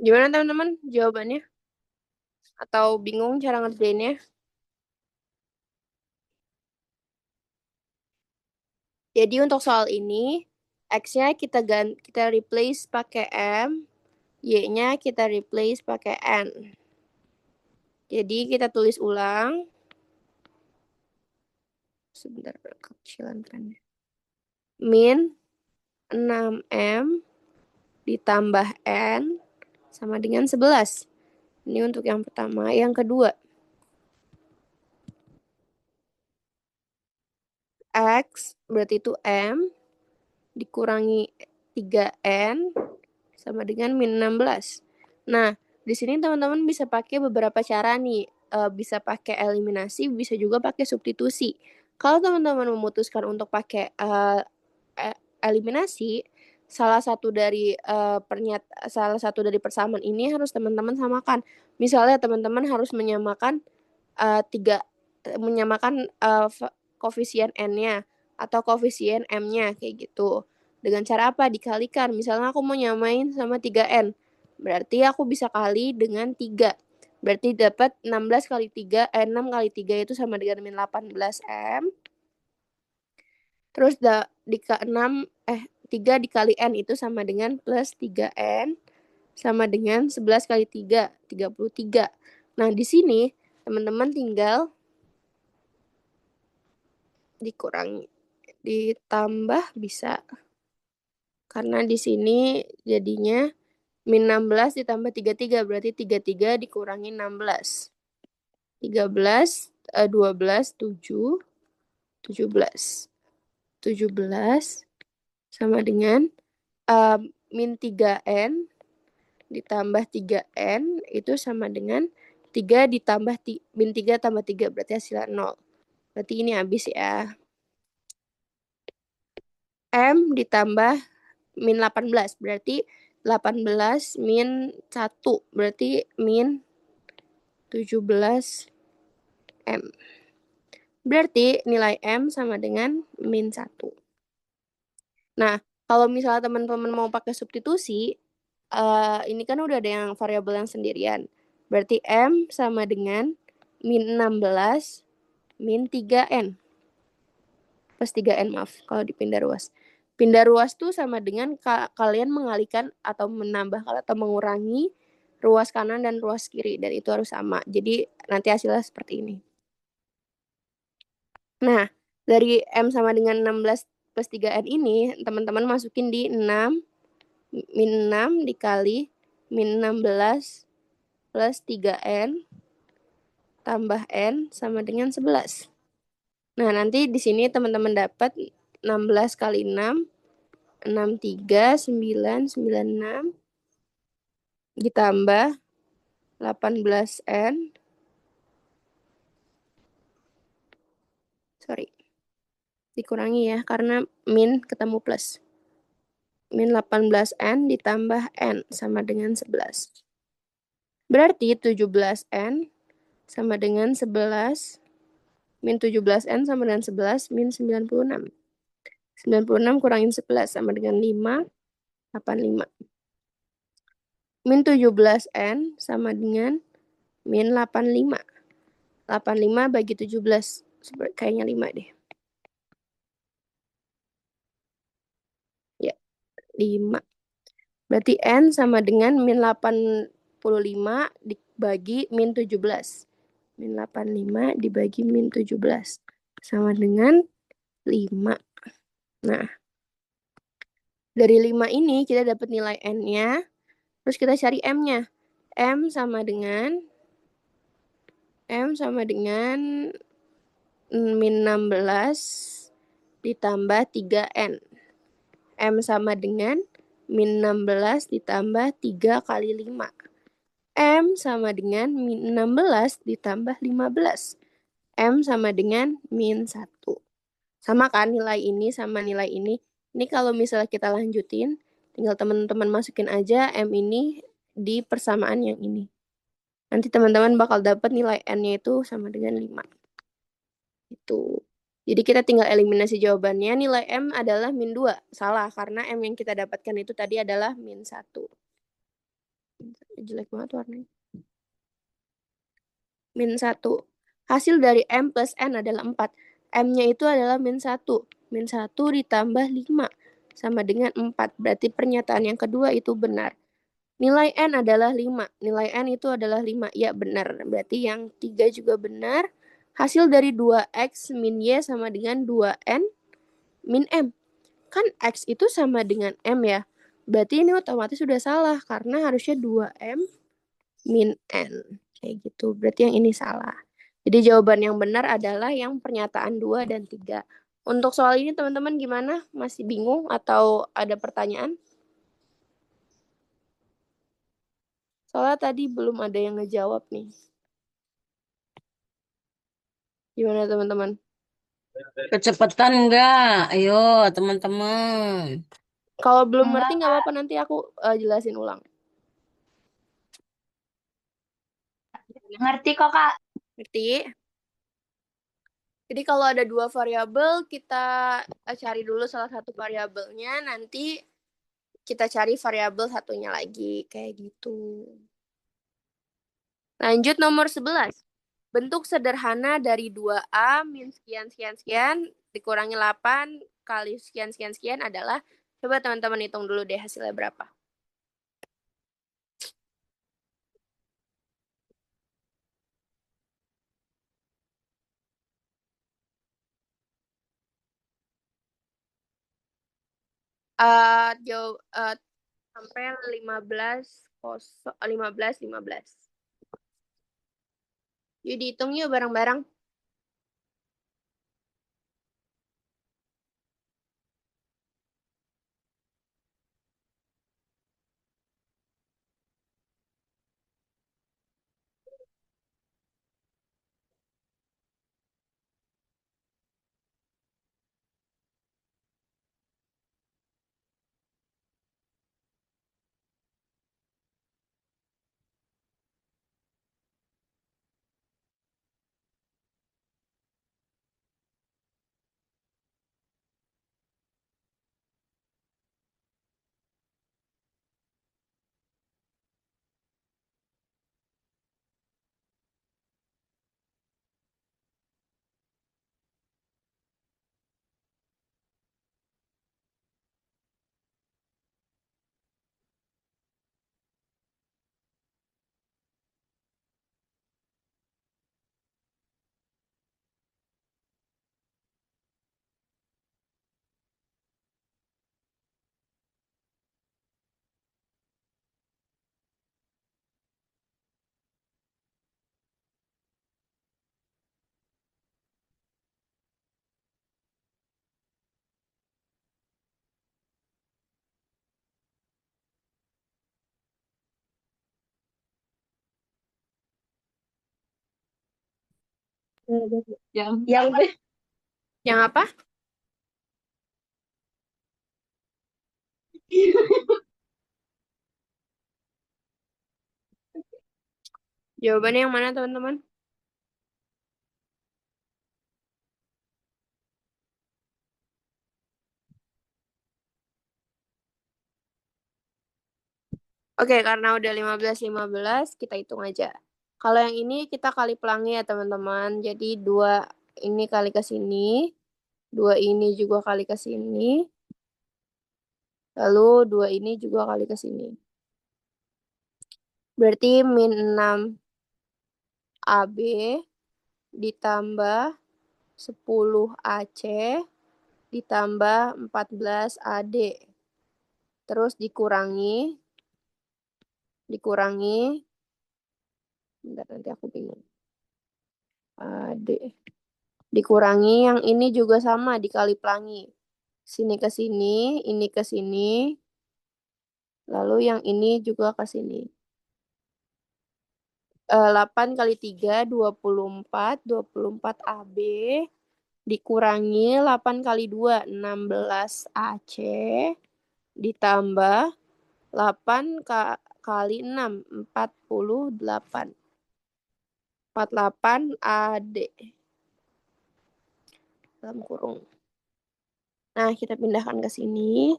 B: Gimana teman-teman jawabannya? Atau bingung cara ngerjainnya? Jadi untuk soal ini, X-nya kita replace pakai M, Y-nya kita replace pakai N. Jadi kita tulis ulang. Sebentar, kecilan pennya. Min 6M ditambah N sama dengan 11. Ini untuk yang pertama. Yang kedua, X berarti itu M dikurangi 3N sama dengan min 16. Nah, di sini teman-teman bisa pakai beberapa cara nih. Bisa pakai eliminasi, bisa juga pakai substitusi. Kalau teman-teman memutuskan untuk pakai eliminasi, salah satu dari persamaan ini harus teman-teman samakan. Misalnya teman-teman harus menyamakan koefisien N-nya atau koefisien M-nya kayak gitu. Dengan cara apa? Dikalikan. Misalnya aku mau nyamain sama 3N. Berarti aku bisa kali dengan 3. Berarti dapat 16 kali 3, 6 kali 3 itu sama dengan min 18M. Terus 3 dikali N itu sama dengan plus 3N. Sama dengan 11 kali 3, 33. Nah, di sini teman-teman tinggal dikurangi, ditambah bisa. Karena di sini jadinya min 16 ditambah 33, berarti 33 dikurangi 16. 13, 12, 7, 17. 17 sama dengan min 3N ditambah 3N itu sama dengan 3 ditambah min 3 tambah 3, berarti hasilnya 0. Berarti ini habis ya. M ditambah min 18, berarti 18 min 1, berarti min 17 M. Berarti nilai M sama dengan min 1. Nah, kalau misalnya teman-teman mau pakai substitusi, ini kan udah ada yang variabel yang sendirian. Berarti M sama dengan min 16 min 3N. Plus 3N, maaf, kalau dipindah ruas. Pindah ruas tuh sama dengan kalian mengalihkan atau menambah atau mengurangi ruas kanan dan ruas kiri. Dan itu harus sama. Jadi nanti hasilnya seperti ini. Nah, dari M sama dengan 16 plus 3N ini, teman-teman masukin di 6, min 6 dikali min 16 plus 3N tambah N sama dengan 11. Nah, nanti di sini teman-teman dapat 16 kali 6, 63, 9, 96, ditambah 18N, dikurangi ya, karena min ketemu plus. Min 18N ditambah N sama dengan 11. Berarti 17N sama dengan 11, min 17N sama dengan 11, min 96. 96 kurangin 11 sama dengan 5, 85. Min 17N sama dengan min 85. 85 bagi 17, kayaknya 5 deh. Ya, 5. Berarti N sama dengan min 85 dibagi min 17. Min 85 dibagi min 17. Sama dengan 5. Nah, dari 5 ini kita dapat nilai N-nya. Terus kita cari M-nya. M sama dengan min 16 ditambah 3N. M sama dengan min 16 ditambah 3 kali 5. M sama dengan min 16 ditambah 15. M sama dengan min 1. Sama kan nilai ini sama nilai ini. Ini kalau misalnya kita lanjutin, tinggal teman-teman masukin aja M ini di persamaan yang ini. Nanti teman-teman bakal dapat nilai N-nya itu sama dengan 5. Itu. Jadi kita tinggal eliminasi jawabannya. Nilai M adalah min 2. Salah, karena M yang kita dapatkan itu tadi adalah min 1. Jelek banget warnanya. Min 1. Hasil dari M plus N adalah 4. M-nya itu adalah min 1. Min 1 ditambah 5 sama dengan 4. Berarti pernyataan yang kedua itu benar. Nilai N adalah 5. Nilai N itu adalah 5. Ya, benar. Berarti yang 3 juga benar. Hasil dari 2X min Y sama dengan 2N min M. Kan X itu sama dengan M ya. Berarti ini otomatis sudah salah. Karena harusnya 2M min N. Kayak gitu. Berarti yang ini salah. Jadi jawaban yang benar adalah yang pernyataan 2 dan 3. Untuk soal ini teman-teman gimana? Masih bingung atau ada pertanyaan? Soalnya tadi belum ada yang ngejawab nih. Gimana teman-teman?
A: Kecepatan enggak? Ayo, teman-teman.
B: Kalau belum
D: Enggak,
B: ngerti nggak apa-apa, nanti aku jelasin ulang.
D: ngerti kok, Kak.
B: Ngerti? Jadi kalau ada dua variabel, kita cari dulu salah satu variabelnya, nanti kita cari variabel satunya lagi. Kayak gitu. Lanjut nomor 11. Bentuk sederhana dari 2A min sekian-sekian-sekian dikurangi 8 kali sekian-sekian-sekian adalah, coba teman-teman hitung dulu deh hasilnya berapa. Jauh sampai 15. Yuk dihitung yuk bareng-bareng.
D: Yang B.
B: Yang apa? Jawabannya yang mana teman-teman? Oke, karena udah 15, kita hitung aja. Kalau yang ini kita kali pelangi ya teman-teman. Jadi 2 ini kali ke sini. 2 ini juga kali ke sini. Lalu 2 ini juga kali ke sini. Berarti min 6 AB ditambah 10 AC ditambah 14 AD. Terus dikurangi. Bentar, nanti aku bingung. AD. Dikurangi yang ini juga sama dikali pelangi. Sini ke sini, ini ke sini. Lalu yang ini juga ke sini. 8 kali 3, 24. 24 AB. Dikurangi 8 kali 2, 16 AC. Ditambah 8 kali 6, 48. 48 AD. Dalam kurung. Nah, kita pindahkan ke sini.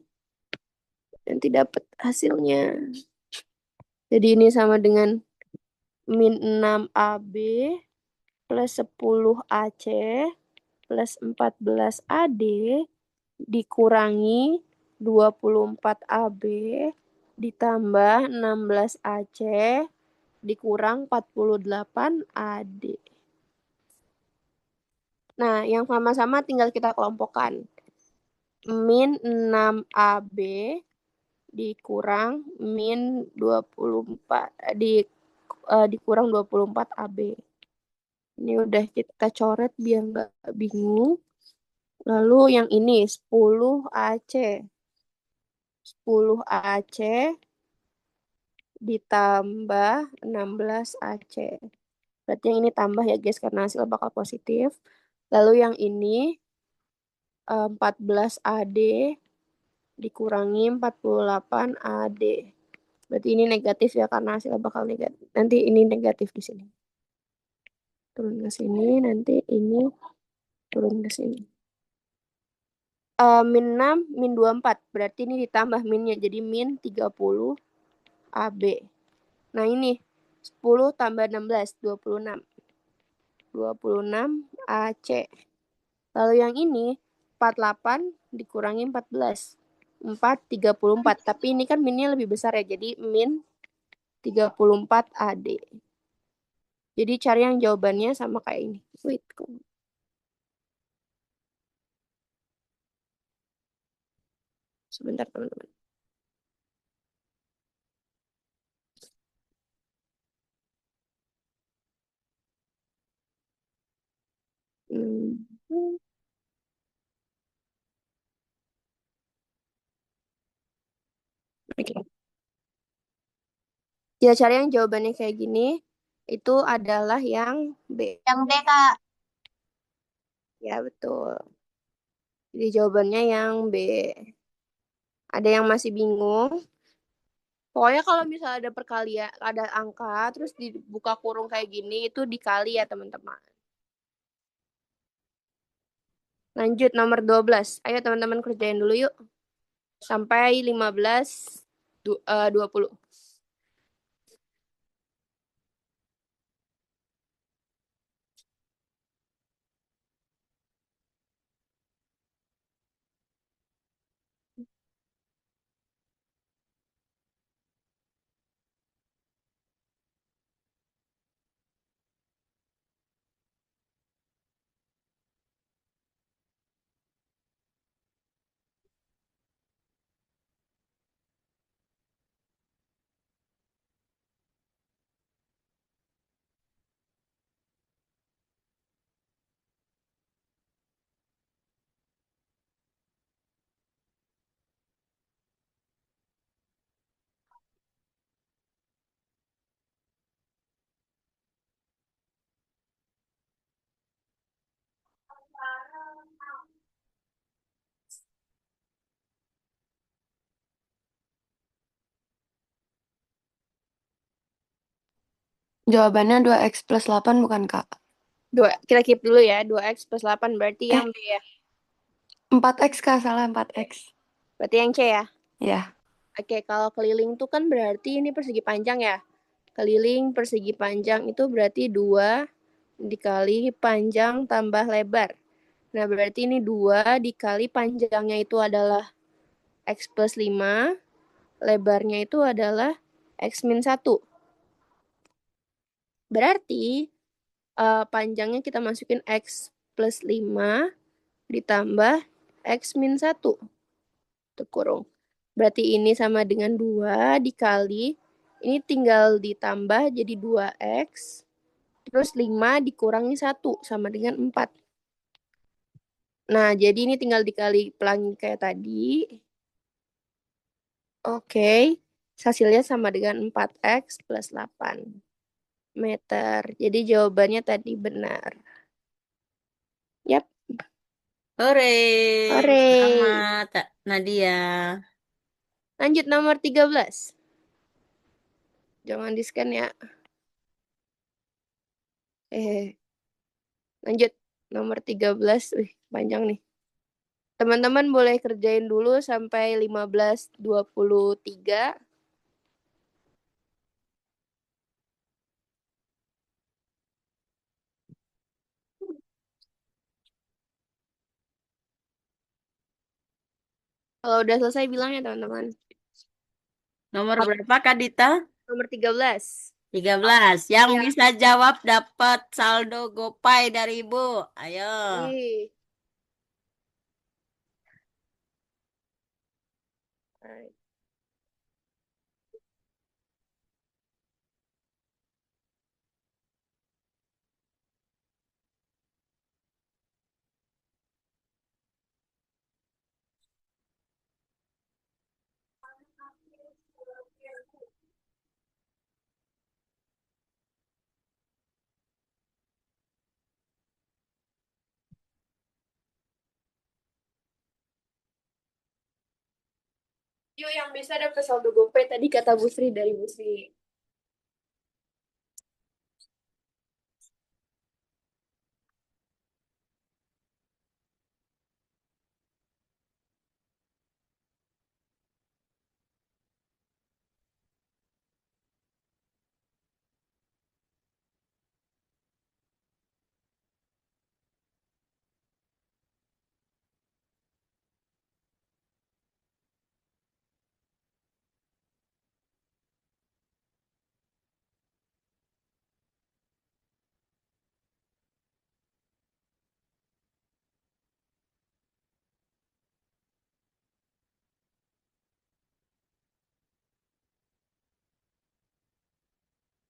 B: Nanti dapat hasilnya. Jadi ini sama dengan min 6 AB plus 10 AC plus 14 AD dikurangi 24 AB ditambah 16 AC dikurang 48 AD. Nah, yang sama-sama tinggal kita kelompokkan. Min 6 AB dikurang min 24 dikurang 24 AB. Ini udah kita coret biar nggak bingung. Lalu yang ini 10 AC. 10 AC ditambah 16 AC. Berarti yang ini tambah ya guys karena hasil bakal positif. Lalu yang ini 14 AD dikurangi 48 AD. Berarti ini negatif ya karena hasilnya bakal negatif. Nanti ini negatif di sini. Turun ke sini, nanti ini turun ke sini. Min 6, min 24. Berarti ini ditambah minnya jadi min 30 AB. Nah ini 10 tambah 16, 26. 26 AC. Lalu yang ini 48 dikurangi 14. 34. Tapi ini kan minnya lebih besar ya. Jadi min 34 AD. Jadi cari yang jawabannya sama kayak ini. Wait, sebentar teman-teman. Oke. Kita cari yang jawabannya kayak gini. Itu adalah yang B.
E: Yang B, Kak.
B: Ya, betul. Jadi jawabannya yang B. Ada yang masih bingung? Pokoknya kalau misalnya ada perkalian, ada angka, terus dibuka kurung kayak gini, itu dikali ya teman-teman. Lanjut nomor 12. Ayo teman-teman kerjain dulu yuk. Sampai 20.
F: Jawabannya 2x plus 8 bukan, Kak?
B: Kita keep dulu ya. 2x plus 8 berarti yang B ya.
F: 4x, Kak. Salah 4x.
B: Berarti yang C ya.
F: Ya.
B: Oke, kalau keliling tuh kan berarti ini persegi panjang ya. Keliling persegi panjang itu berarti 2 dikali panjang tambah lebar. Nah, berarti ini 2 dikali panjangnya itu adalah X plus 5. Lebarnya itu adalah X min 1. Berarti panjangnya kita masukin X plus 5 ditambah X min 1. Itu kurung. Berarti ini sama dengan 2 dikali. Ini tinggal ditambah jadi 2X. Terus 5 dikurangi 1 sama dengan 4. Nah, jadi ini tinggal dikali pelangi kayak tadi. Oke. Hasilnya sama dengan 4X plus 8 meter. Jadi jawabannya tadi benar. Yap.
A: Hore.
B: Hore.
A: Selamat, Nadia.
B: Lanjut nomor 13. Jangan di-scan ya. Lanjut nomor 13. Wih, panjang nih. Teman-teman boleh kerjain dulu sampai 15:23. Kalau udah selesai bilang ya teman-teman.
A: Nomor berapa Kak Dita?
B: Nomor 13.
A: 13. Yang
B: Ya.
A: bisa jawab dapat saldo GoPay dari Ibu. Ayo.
B: Ih. Alright. Yuk yang bisa dapat saldo GoPay tadi kata Bu Sri dari Bu Sri.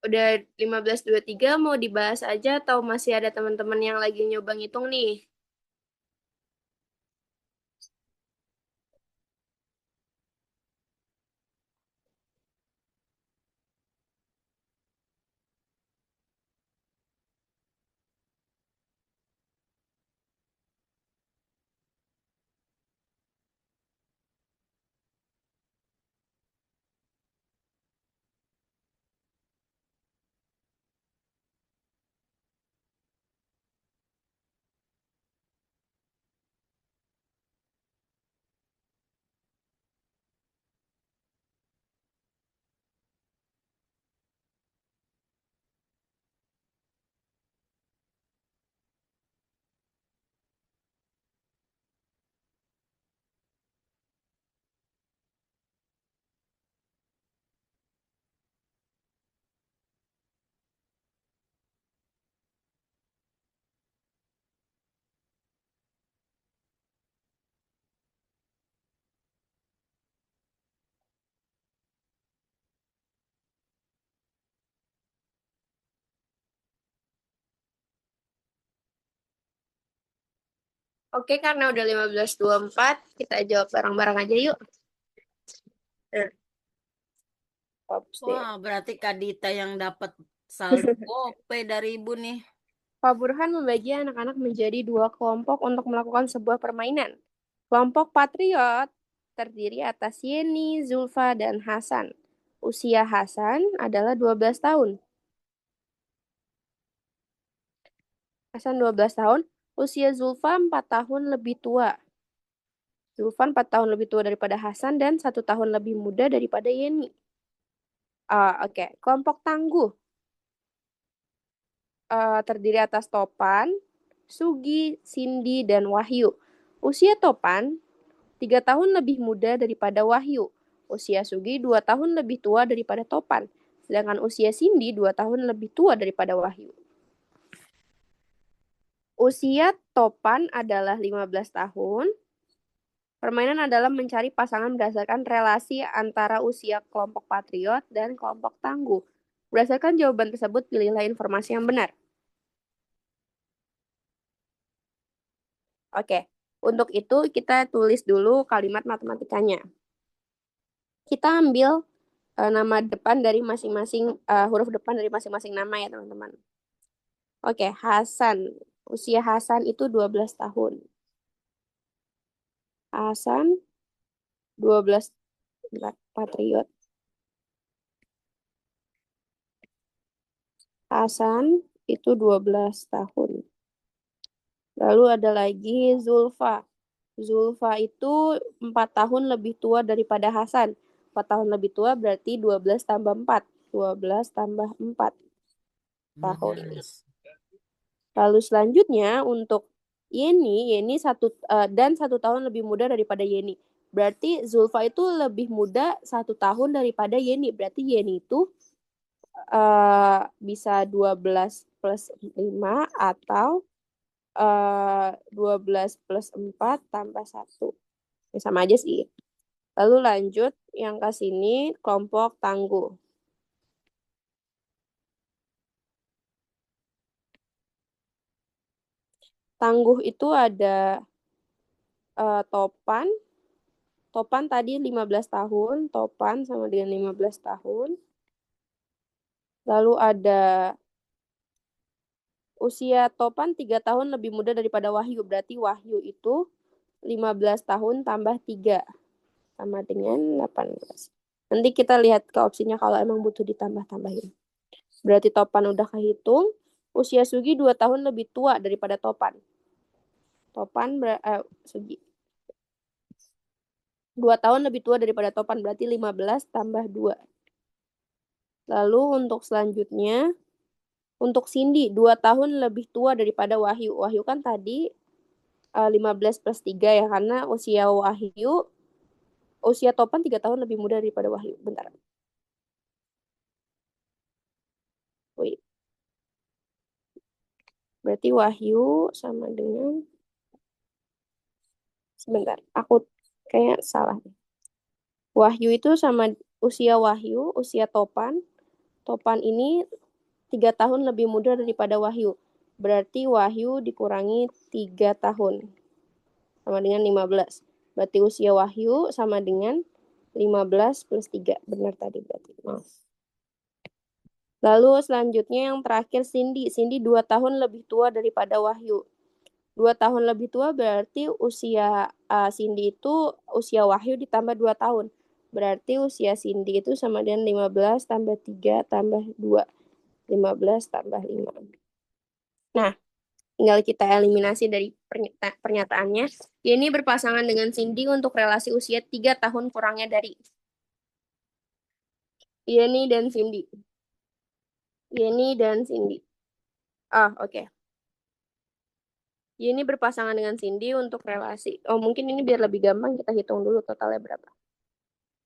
B: Udah 15.23 mau dibahas aja atau masih ada teman-teman yang lagi nyoba ngitung nih? Oke, karena udah 15.24, kita jawab bareng-bareng aja yuk. Nah,
A: Wah, berarti Kak Dita yang dapat saldo GoPay dari Ibu nih.
B: Pak Burhan membagi anak-anak menjadi dua kelompok untuk melakukan sebuah permainan. Kelompok Patriot terdiri atas Yeni, Zulfa, dan Hasan. Usia Hasan adalah 12 tahun. Hasan 12 tahun, usia Zulfa 4 tahun lebih tua. Zulfa 4 tahun lebih tua daripada Hasan dan 1 tahun lebih muda daripada Yeni. Oke. Kelompok Tangguh terdiri atas Topan, Sugi, Cindy, dan Wahyu. Usia Topan 3 tahun lebih muda daripada Wahyu. Usia Sugi 2 tahun lebih tua daripada Topan. Sedangkan usia Cindy 2 tahun lebih tua daripada Wahyu. Usia Topan adalah 15 tahun. Permainan adalah mencari pasangan berdasarkan relasi antara usia kelompok Patriot dan kelompok Tangguh. Berdasarkan jawaban tersebut, pilihlah informasi yang benar. Oke, untuk itu kita tulis dulu kalimat matematikanya. Kita ambil nama depan dari masing-masing, huruf depan dari masing-masing nama ya teman-teman. Oke, Hasan. Usia Hasan itu 12 tahun. Hasan 12 Patriot. Hasan itu 12 tahun. Lalu ada lagi Zulfa. Zulfa itu 4 tahun lebih tua daripada Hasan. 4 tahun lebih tua berarti 12 tambah 4. 12 tambah 4 tahun. Lalu selanjutnya untuk Yeni dan 1 tahun lebih muda daripada Yeni. Berarti Zulfa itu lebih muda 1 tahun daripada Yeni. Berarti Yeni itu bisa 12 plus 5 atau 12 plus 4 tambah 1. Ya, sama aja sih. Lalu lanjut yang ke sini kelompok tangguh. Tangguh itu ada Topan. Topan tadi 15 tahun. Topan sama dengan 15 tahun. Lalu ada usia Topan 3 tahun lebih muda daripada Wahyu. Berarti Wahyu itu 15 tahun tambah 3. Sama dengan 18. Nanti kita lihat ke opsinya kalau emang butuh ditambah-tambahin. Berarti Topan udah kehitung. Usia Sugi 2 tahun lebih tua daripada Topan. Sugi 2 tahun lebih tua daripada Topan, berarti 15 tambah 2. Lalu untuk selanjutnya, untuk Cindy 2 tahun lebih tua daripada Wahyu. Wahyu kan tadi 15 plus 3 ya, karena usia Topan 3 tahun lebih muda daripada Wahyu. Bentar. Wait. Berarti Wahyu sama dengan... Sebentar, aku kayak salah. Wahyu itu sama usia Wahyu, usia Topan. Topan ini 3 tahun lebih muda daripada Wahyu. Berarti Wahyu dikurangi 3 tahun. Sama dengan 15. Berarti usia Wahyu sama dengan 15 plus 3. Benar tadi berarti. Maaf. Lalu selanjutnya yang terakhir Cindy. Cindy 2 tahun lebih tua daripada Wahyu. 2 tahun lebih tua berarti usia Cindy itu usia Wahyu ditambah 2 tahun. Berarti usia Cindy itu sama dengan 15 tambah 3 tambah 2. 15 tambah 5. Nah, tinggal kita eliminasi dari pernyataannya. Yeni berpasangan dengan Cindy untuk relasi usia 3 tahun kurangnya dari Yeni dan Cindy. Yeni dan Cindy. Oke. Yeni berpasangan dengan Cindy untuk relasi. Mungkin ini biar lebih gampang kita hitung dulu totalnya berapa.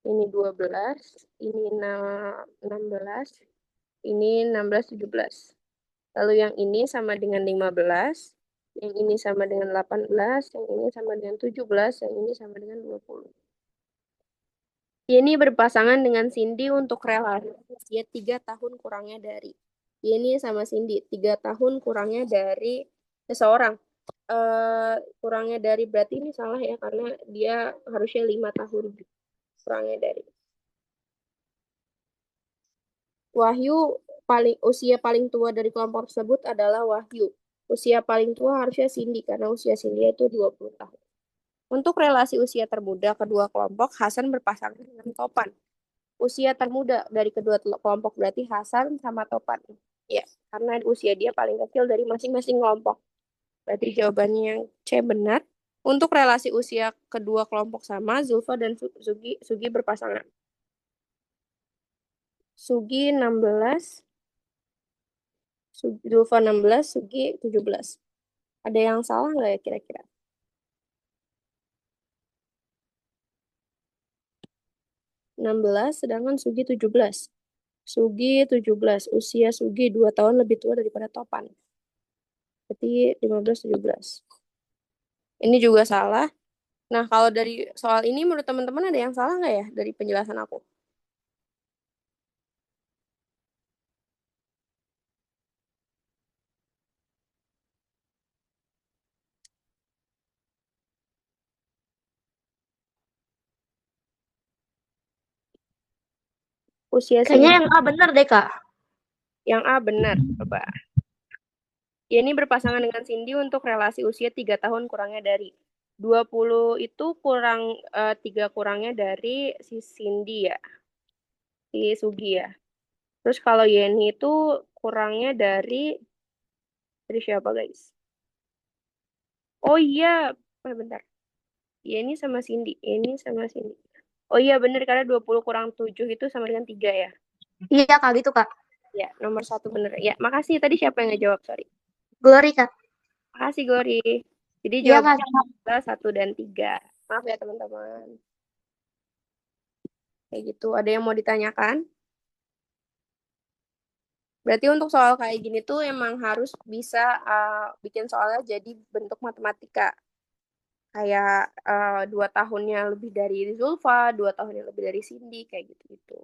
B: Ini 12, ini 16, ini 16, 17. Lalu yang ini sama dengan 15, yang ini sama dengan 18, yang ini sama dengan 17, yang ini sama dengan 20. Yeni berpasangan dengan Cindy untuk relasi usia 3 tahun kurangnya dari. Yeni sama Cindy, 3 tahun kurangnya dari seseorang. Kurangnya dari berarti ini salah ya, karena dia harusnya 5 tahun kurangnya dari. Wahyu usia paling tua dari kelompok tersebut adalah Wahyu. Usia paling tua harusnya Cindy karena usia Cindy itu 20 tahun. Untuk relasi usia termuda kedua kelompok, Hasan berpasangan dengan Topan. Usia termuda dari kedua kelompok berarti Hasan sama Topan. Ya, karena usia dia paling kecil dari masing-masing kelompok. Berarti jawabannya yang C benar. Untuk relasi usia kedua kelompok sama, Zulfa dan Sugi berpasangan. Sugi 16, Zulfa 16, Sugi 17. Ada yang salah nggak ya kira-kira? Sedangkan Sugi 17. Sugi 17. Usia Sugi 2 tahun lebih tua daripada Topan. Berarti 15, 17. Ini juga salah. Nah, kalau dari soal ini menurut teman-teman ada yang salah nggak ya dari penjelasan aku? Usia
E: Kayaknya yang A benar deh, Kak.
B: Yang A benar, coba. Yeni berpasangan dengan Cindy untuk relasi usia 3 tahun kurangnya dari. 20 itu kurang 3 kurangnya dari si Cindy ya. Si Sugi ya. Terus kalau Yeni itu kurangnya dari siapa guys? Oh iya, bentar. Yeni sama Cindy. Yeni sama Cindy. Oh iya bener, karena 20 kurang 7 itu sama dengan 3 ya.
E: Iya, Kak, gitu, Kak.
B: Ya, nomor 1 bener. Ya, makasih. Tadi siapa yang ngejawab? Sorry.
E: Glory, Kak.
B: Makasih, Glory. Jadi
E: Iya, Kak.
B: jawabannya 1 dan 3. Maaf ya, teman-teman. Kayak gitu. Ada yang mau ditanyakan? Berarti untuk soal kayak gini tuh emang harus bisa bikin soalnya jadi bentuk matematika. Kayak 2 tahunnya lebih dari Zulfa, 2 tahunnya lebih dari Cindy, kayak gitu-gitu.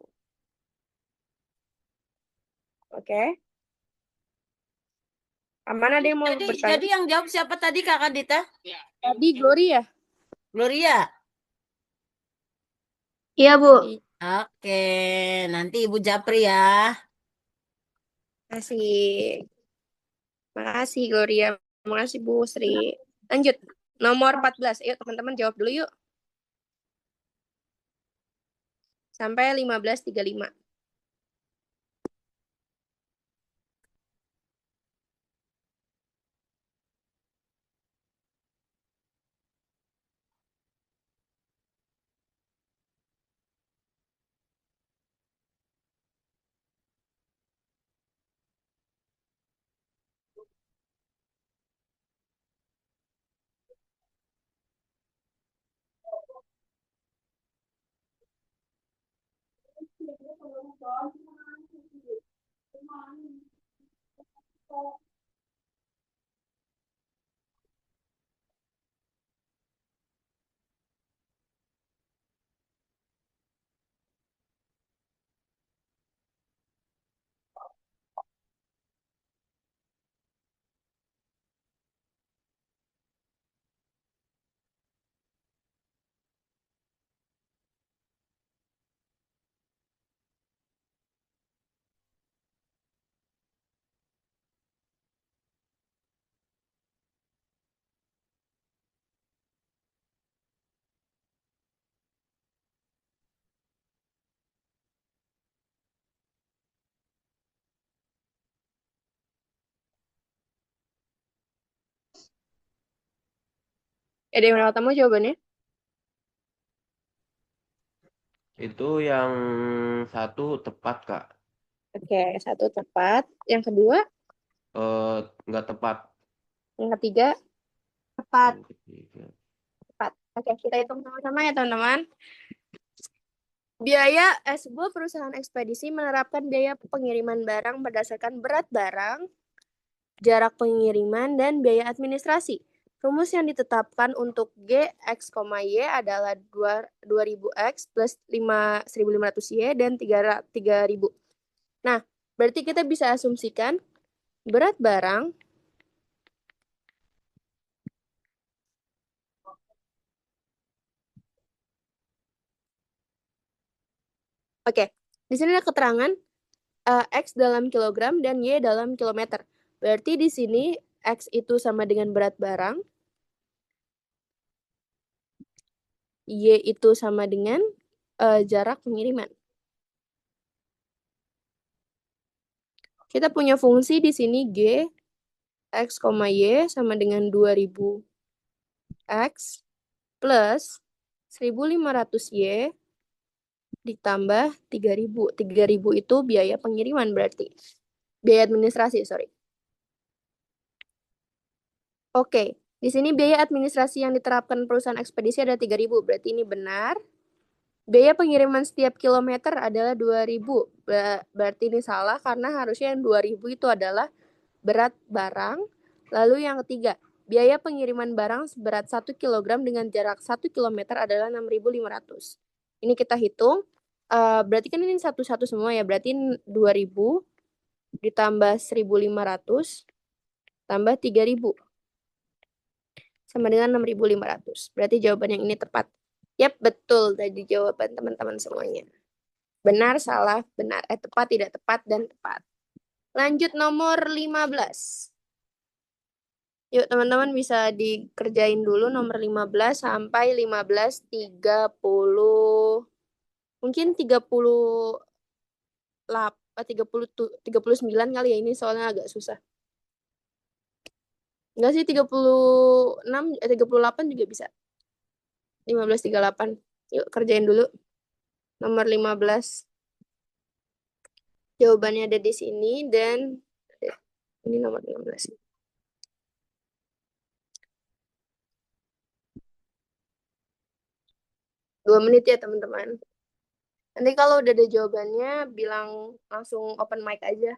B: Oke? Aman, ada yang mau
A: Jadi
B: bertanya?
A: yang jawab siapa tadi Kakak Dita?
B: Tadi Glory ya?
A: Gloria.
E: Iya, Bu.
A: Oke, nanti Ibu Japri ya.
B: Makasih. Makasih Gloria. Makasih Bu Sri. Lanjut. Nomor 14. Ayo teman-teman jawab dulu yuk. Sampai 15.35. Ada yang merawat tamu jawabannya?
C: Itu yang satu tepat, Kak.
B: Oke, satu tepat. Yang kedua,
C: Nggak tepat.
B: yang ketiga,
E: Tepat.
C: Yang ketiga.
B: tepat. Oke, kita hitung sama-sama ya teman-teman. Sebuah perusahaan ekspedisi menerapkan biaya pengiriman barang berdasarkan berat barang, jarak pengiriman, dan biaya administrasi. Rumus yang ditetapkan untuk G, X, Y adalah 2000X plus 1500Y dan 3000. Nah, berarti kita bisa asumsikan berat barang Oke, di sini ada keterangan X dalam kilogram dan Y dalam kilometer. Berarti di sini X itu sama dengan berat barang, Y itu sama dengan jarak pengiriman. Kita punya fungsi di sini G, X, Y sama dengan 2000 X plus 1500 Y ditambah 3000. 3000 itu biaya pengiriman berarti. Biaya administrasi, sorry. Oke, di sini biaya administrasi yang diterapkan perusahaan ekspedisi ada 3000. Berarti ini benar. Biaya pengiriman setiap kilometer adalah 2000. Berarti ini salah karena harusnya yang 2000 itu adalah berat barang. Lalu yang ketiga, biaya pengiriman barang seberat 1 kg dengan jarak 1 km adalah 6.500. Ini kita hitung. Berarti kan ini satu-satu semua ya. Berarti 2000 ditambah 1500 tambah 3000 sama dengan 6.500. Berarti jawaban yang ini tepat. Yap, betul tadi jawaban teman-teman semuanya. Benar, salah, benar. Tepat, tidak tepat, dan tepat. Lanjut nomor 15. Yuk, teman-teman bisa dikerjain dulu nomor 15 sampai 15.30. Mungkin 39 kali ya, ini soalnya agak susah. Enggak sih, 36, 38 juga bisa. 15.38. Yuk, kerjain dulu. Nomor 15. Jawabannya ada di sini dan ini nomor 15. Dua menit ya teman-teman. Nanti kalau udah ada jawabannya, bilang langsung open mic aja.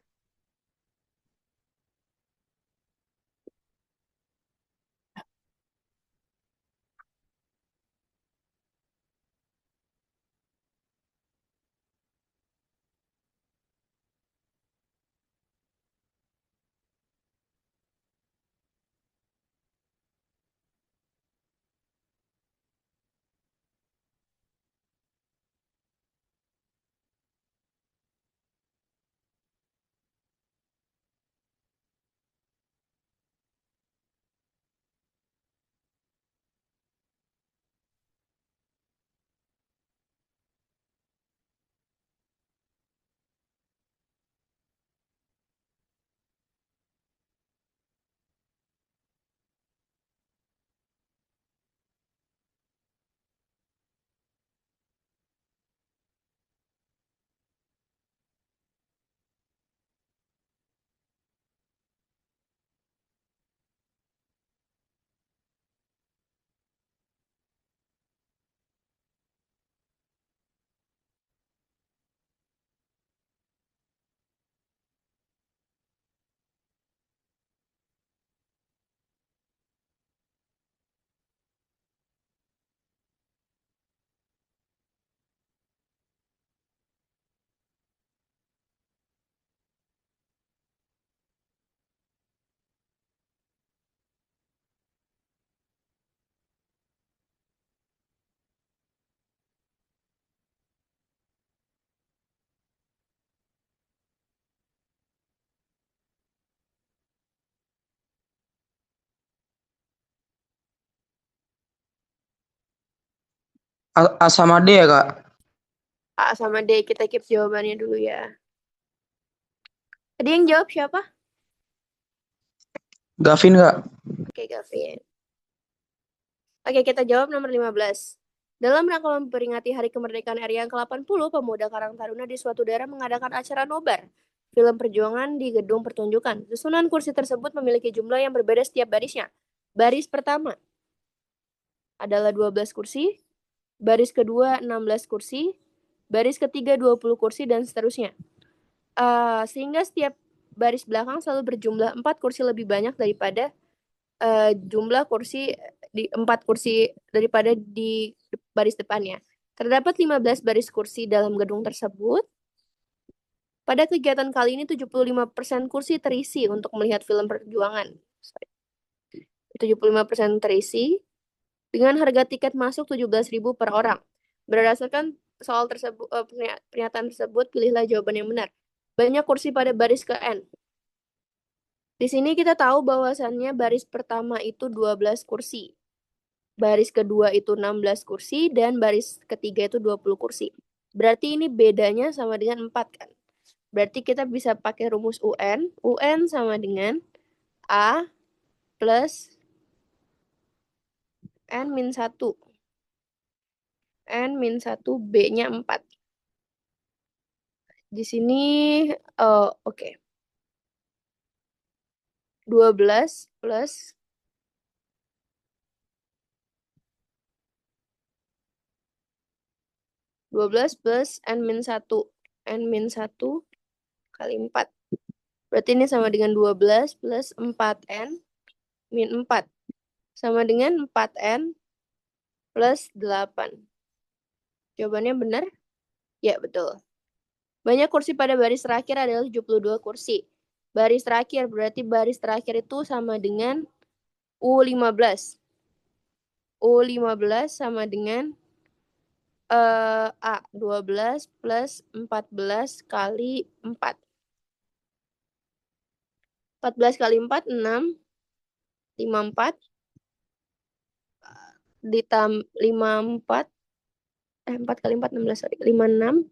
G: A sama D ya, Kak?
B: A sama D, kita keep jawabannya dulu ya. Tadi yang jawab siapa?
G: Gavin, Kak.
B: Oke, Gavin. Oke, kita jawab nomor 15. Dalam rangka memperingati Hari Kemerdekaan RI yang ke-80, pemuda Karang Taruna di suatu daerah mengadakan acara nobar film perjuangan di gedung pertunjukan. Susunan kursi tersebut memiliki jumlah yang berbeda setiap barisnya. Baris pertama adalah 12 kursi, baris kedua 16 kursi, baris ketiga 20 kursi, dan seterusnya. Sehingga setiap baris belakang selalu berjumlah 4 kursi lebih banyak daripada jumlah kursi di 4 kursi daripada di baris depannya. Terdapat 15 baris kursi dalam gedung tersebut. Pada kegiatan kali ini 75% kursi terisi untuk melihat film perjuangan. 75% terisi dengan harga tiket masuk 17.000 per orang. Berdasarkan soal tersebut, pernyataan tersebut, pilihlah jawaban yang benar. Banyak kursi pada baris ke N. Di sini kita tahu bahwasannya baris pertama itu 12 kursi. Baris kedua itu 16 kursi dan baris ketiga itu 20 kursi. Berarti ini bedanya sama dengan 4 kan? Berarti kita bisa pakai rumus UN. UN sama dengan A plus N min 1. N min 1 B-nya 4. Di sini, oke. 12 plus 12 plus N min 1. N min 1 kali 4. Berarti ini sama dengan 12 plus 4N min 4. Sama dengan 4N plus 8. Jawabannya benar? Ya, betul. Banyak kursi pada baris terakhir adalah 72 kursi. Baris terakhir, berarti baris terakhir itu sama dengan U15. U15 sama dengan A, 12 plus 14 kali 4. 14 kali 4, 6. 54. 54. 4 kali 4, 16. Sorry. 56.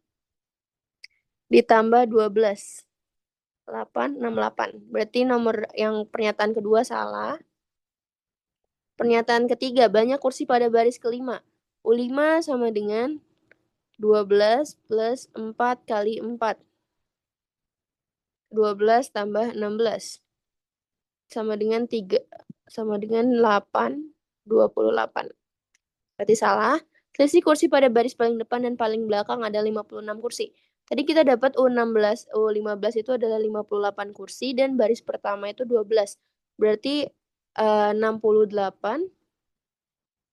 B: Ditambah 12. 8, 68. Berarti nomor yang pernyataan kedua salah. Pernyataan ketiga, banyak kursi pada baris kelima. U5 sama dengan 12 plus 4 kali 4. 12 tambah 16. Sama dengan 8, 28. Berarti salah. Selisih kursi pada baris paling depan dan paling belakang ada 56 kursi. Tadi kita dapat U16, U15 itu adalah 58 kursi dan baris pertama itu 12. Berarti 68,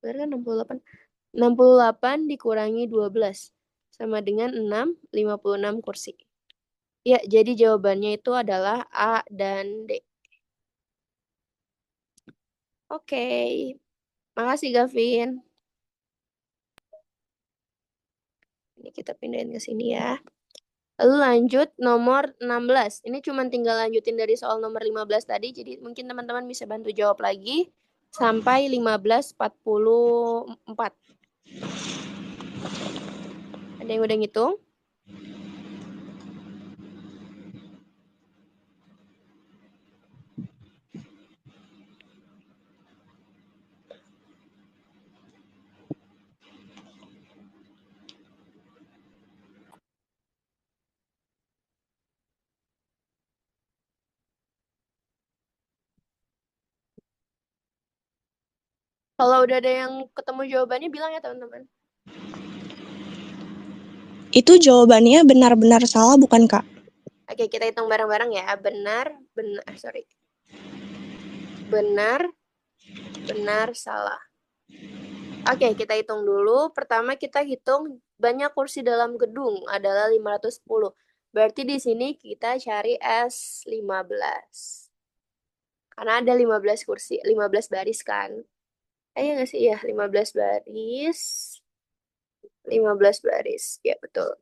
B: benar kan 68? 68 dikurangi 12 sama dengan 6, 56 kursi. Ya, jadi jawabannya itu adalah A dan D. Oke, makasih Gavin. Ini kita pindahin ke sini ya. Lalu lanjut nomor 16. Ini cuma tinggal lanjutin dari soal nomor 15 tadi. Jadi mungkin teman-teman bisa bantu jawab lagi sampai 15:44. Ada yang udah ngitung? Kalau udah ada yang ketemu jawabannya bilang ya teman-teman.
G: Itu jawabannya benar-benar salah bukan, Kak?
B: Oke, kita hitung bareng-bareng ya. Benar, salah. Oke, kita hitung dulu. Pertama kita hitung banyak kursi dalam gedung adalah 510. Berarti di sini kita cari S15. Karena ada 15 kursi, 15 baris kan. Iya nggak sih? Ya, 15 baris. 15 baris. Ya, betul.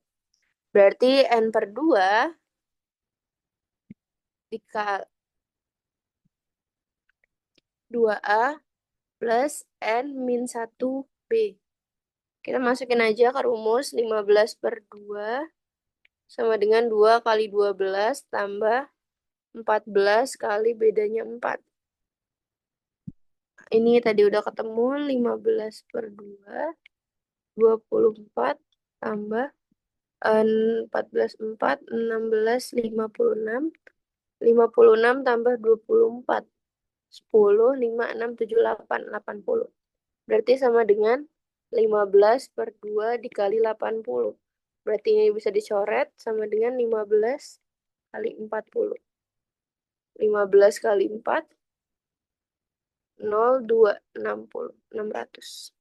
B: Berarti N per 2 dikali 2A plus N min 1B. Kita masukin aja ke rumus 15 per 2 sama dengan 2 kali 12 tambah 14 kali bedanya 4. Ini tadi udah ketemu 15 per 2, 24 tambah 14, 4, 16, 56. 56 tambah 24. 10, 5, 6, 7, 8. 80. Berarti sama dengan 15 per 2 dikali 80. Berarti ini bisa dicoret sama dengan 15 kali 40. 15 kali 4, 0, 2, 60. 600.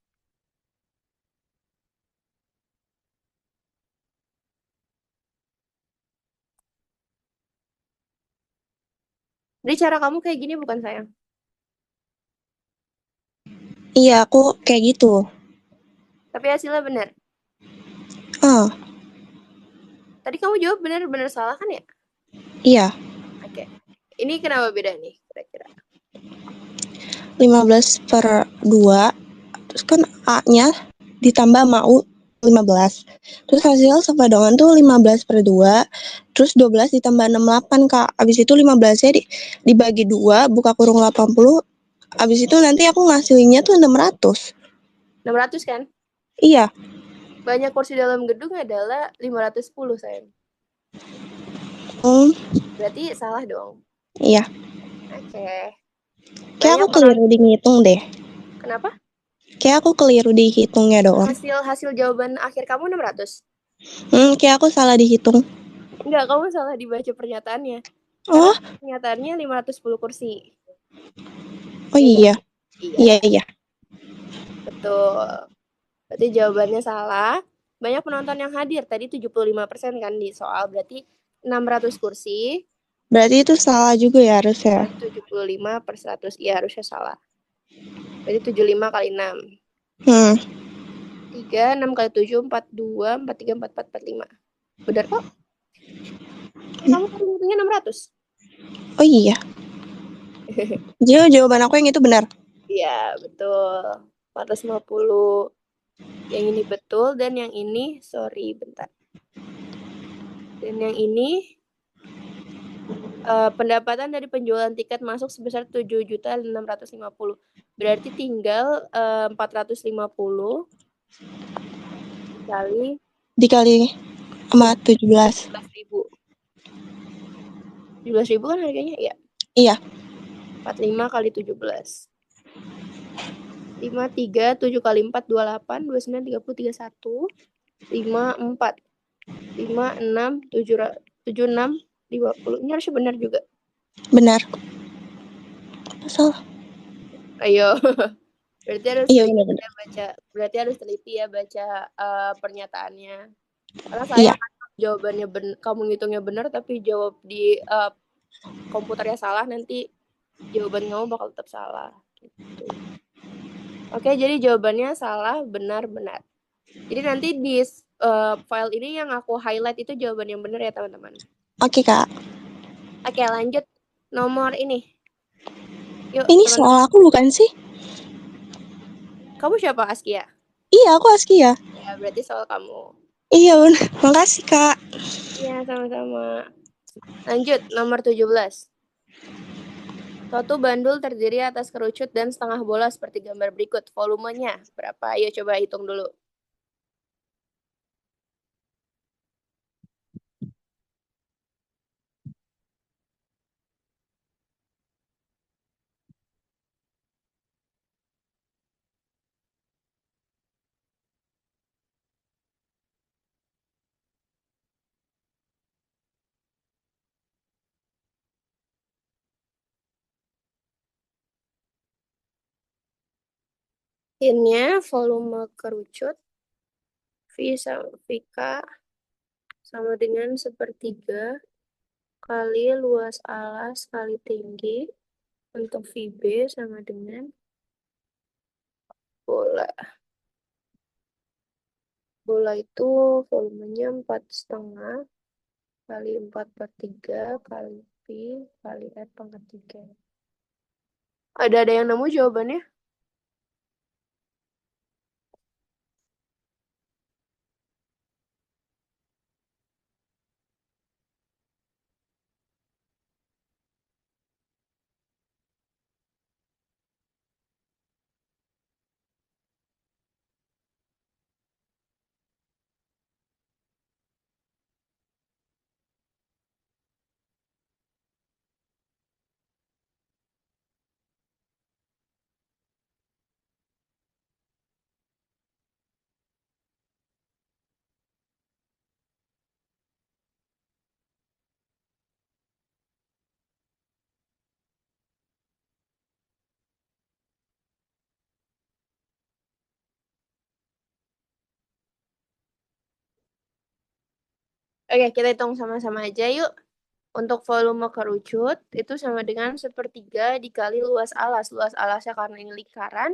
B: Jadi cara kamu kayak gini bukan sayang?
G: Iya, aku kayak gitu.
B: Tapi hasilnya benar.
G: Ah,
B: Tadi kamu jawab benar-benar salah kan ya?
G: iya.
B: Oke. Ini kenapa beda nih kira-kira?
G: 15 per 2, terus kan A-nya ditambah sama U 15. Terus hasil sepadangan tuh 15 per 2, terus 12 ditambah 68, Kak. Abis itu 15-nya dibagi 2, buka kurung 80. Abis itu nanti aku ngasihinnya tuh 600.
B: 600 kan?
G: Iya.
B: Banyak kursi dalam gedung adalah 510 sayang. Berarti salah dong.
G: Iya.
B: Oke.
G: Kayak aku keliru di ngitung deh.
B: Kenapa?
G: Kayak aku keliru di hitungnya doang.
B: Hasil jawaban akhir kamu 600?
G: Kayak aku salah dihitung.
B: Enggak, kamu salah dibaca pernyataannya.
G: Oh?
B: Karena pernyataannya 510 kursi.
G: Oh iya. Iya.
B: Betul. Berarti jawabannya salah. Banyak penonton yang hadir. Tadi 75% kan di soal. Berarti 600 kursi.
G: Berarti itu salah juga ya harusnya.
B: 75 per 100. Iya, harusnya salah. Berarti 75 kali 6. 3, 6 kali 7, 42, 43, 44, 45. Benar kok? Kamu hitungnya 600.
G: Oh iya. Jadi jawaban aku yang itu benar?
B: Iya, betul. 450. Yang ini betul dan yang ini, sorry, bentar. Dan yang ini pendapatan dari penjualan tiket masuk sebesar 7.650. Berarti tinggal 450
G: dikali sama 17.
B: 17.000 kan harganya? Iya.
G: Iya.
B: 45 kali 17. 53, 7 kali 4, 28, 29, 30, 31, 5, 4, 5, 6, 7, 6, 50. Ini harusnya benar juga.
G: Benar. Salah.
B: Ayo. Berarti harus
G: Iya,
B: teliti
G: benar-benar.
B: ya baca pernyataannya. Karena
G: Iya.
B: sayang jawabannya kamu ngitungnya benar tapi jawab di komputernya salah, nanti jawaban kamu bakal tetap salah gitu. Oke, jadi jawabannya salah, benar, benar. Jadi nanti di file ini yang aku highlight itu jawaban yang benar ya, teman-teman.
G: Oke, Kak.
B: Oke, lanjut nomor ini. Yuk,
G: Ini
B: teman-teman.
G: soal aku bukan sih?
B: Kamu siapa, Askia?
G: Iya, aku Askia.
B: Ya, berarti soal kamu.
G: Iya, benar. Makasih, Kak.
B: Iya, sama-sama. Lanjut, nomor 17. Suatu bandul terdiri atas kerucut dan setengah bola seperti gambar berikut. Volumenya berapa? Ayo coba hitung dulu. Ini volume kerucut VK sama dengan 1/3 kali luas alas kali tinggi. Untuk VB sama dengan bola. Bola itu volumenya 4,5 kali 4/3 kali P kali R pangkat 3. Ada yang nemu jawabannya? Oke, kita hitung sama-sama aja yuk. Untuk volume kerucut itu sama dengan 1/3 dikali luas alas. Luas alasnya karena ini lingkaran,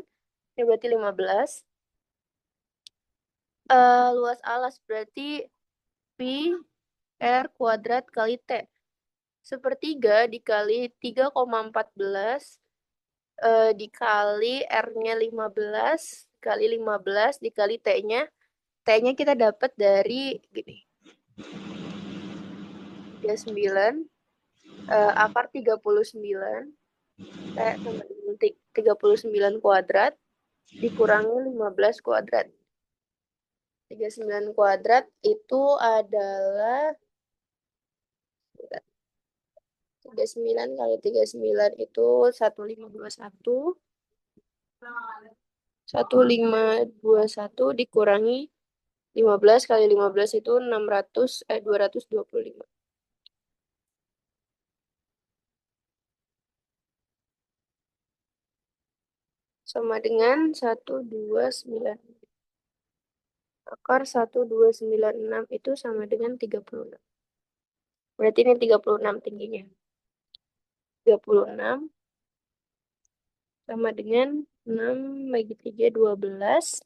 B: ini berarti 15. Luas alas berarti Pi R kuadrat kali T. 1/3 dikali 3,14 dikali R-nya 15 dikali 15 dikali T-nya. T-nya kita dapat dari gini. 39 akar 39 T sama dengan 39 kuadrat dikurangi 15 kuadrat. 39 kuadrat itu adalah 39 kali 39 itu 1521. 1521 dikurangi 15 kali 15 itu 225. Sama dengan 1296. Akar 1296 itu sama dengan 36. Berarti ini 36 tingginya. 36 sama dengan 6 bagi 3, 12.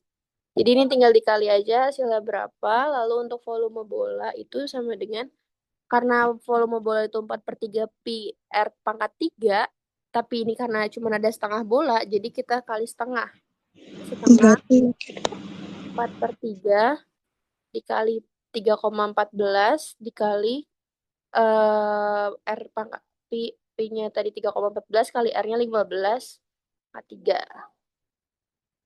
B: Jadi ini tinggal dikali aja hasilnya berapa. Lalu untuk volume bola itu sama dengan, karena volume bola itu 4/3 pi R pangkat 3, tapi ini karena cuma ada setengah bola, jadi kita kali setengah. Setengah
G: Berarti
B: 4/3 dikali 3,14 dikali R pangkat P-nya tadi 3,14 kali R-nya 15 pangkat 3.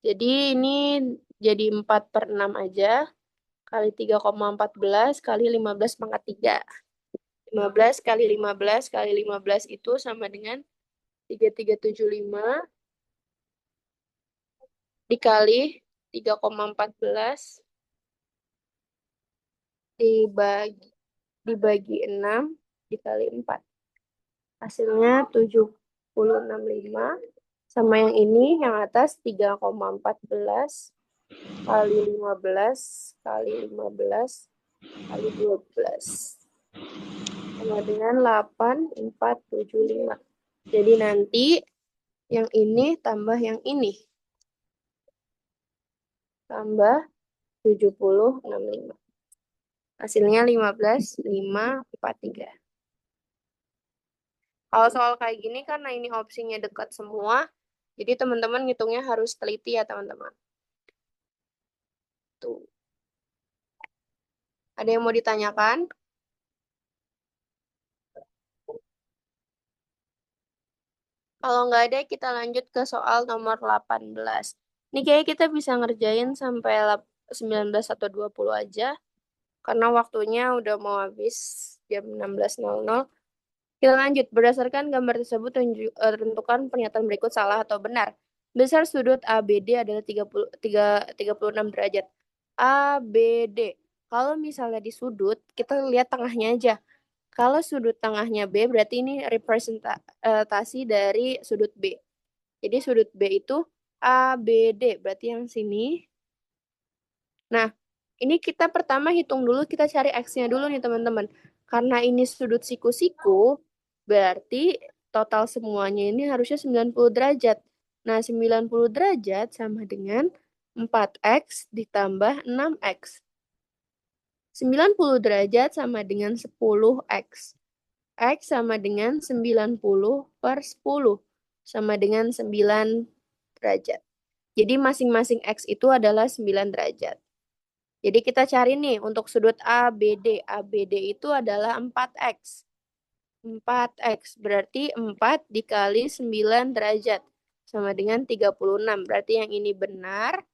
B: Jadi ini jadi 4/6 aja kali 3,14 kali 15 pangkat 3. 15 kali 15 kali 15 itu sama dengan 3375 dikali 3,14 dibagi 6 dikali 4. Hasilnya 70,65 sama yang ini yang atas 3,14 kali 15 kali 15 kali 12 sama dengan 8,475. Jadi nanti yang ini tambah yang ini tambah 70,65. Hasilnya 15,543. Kalau soal kayak gini karena ini opsinya dekat semua, jadi teman-teman ngitungnya harus teliti ya teman-teman. Tuh. Ada yang mau ditanyakan? Kalau nggak ada, kita lanjut ke soal nomor 18. Ini kayaknya kita bisa ngerjain sampai 19 atau 20 aja. Karena waktunya udah mau habis jam 16.00. Kita lanjut. Berdasarkan gambar tersebut, tentukan pernyataan berikut salah atau benar. Besar sudut ABD adalah 36 derajat. ABD. Kalau misalnya di sudut, kita lihat tengahnya aja. Kalau sudut tengahnya B, berarti ini representasi dari sudut B. Jadi sudut B itu ABD, berarti yang sini. Nah, ini kita pertama hitung dulu, kita cari X-nya dulu nih teman-teman. Karena ini sudut siku-siku, berarti total semuanya ini harusnya 90 derajat. Nah, 90 derajat sama dengan 4X ditambah 6X. 90 derajat sama dengan 10X. X sama dengan 90 per 10. Sama dengan 9 derajat. Jadi masing-masing X itu adalah 9 derajat. Jadi kita cari nih untuk sudut ABD. ABD itu adalah 4X. 4X berarti 4 dikali 9 derajat. Sama dengan 36. Berarti yang ini benar.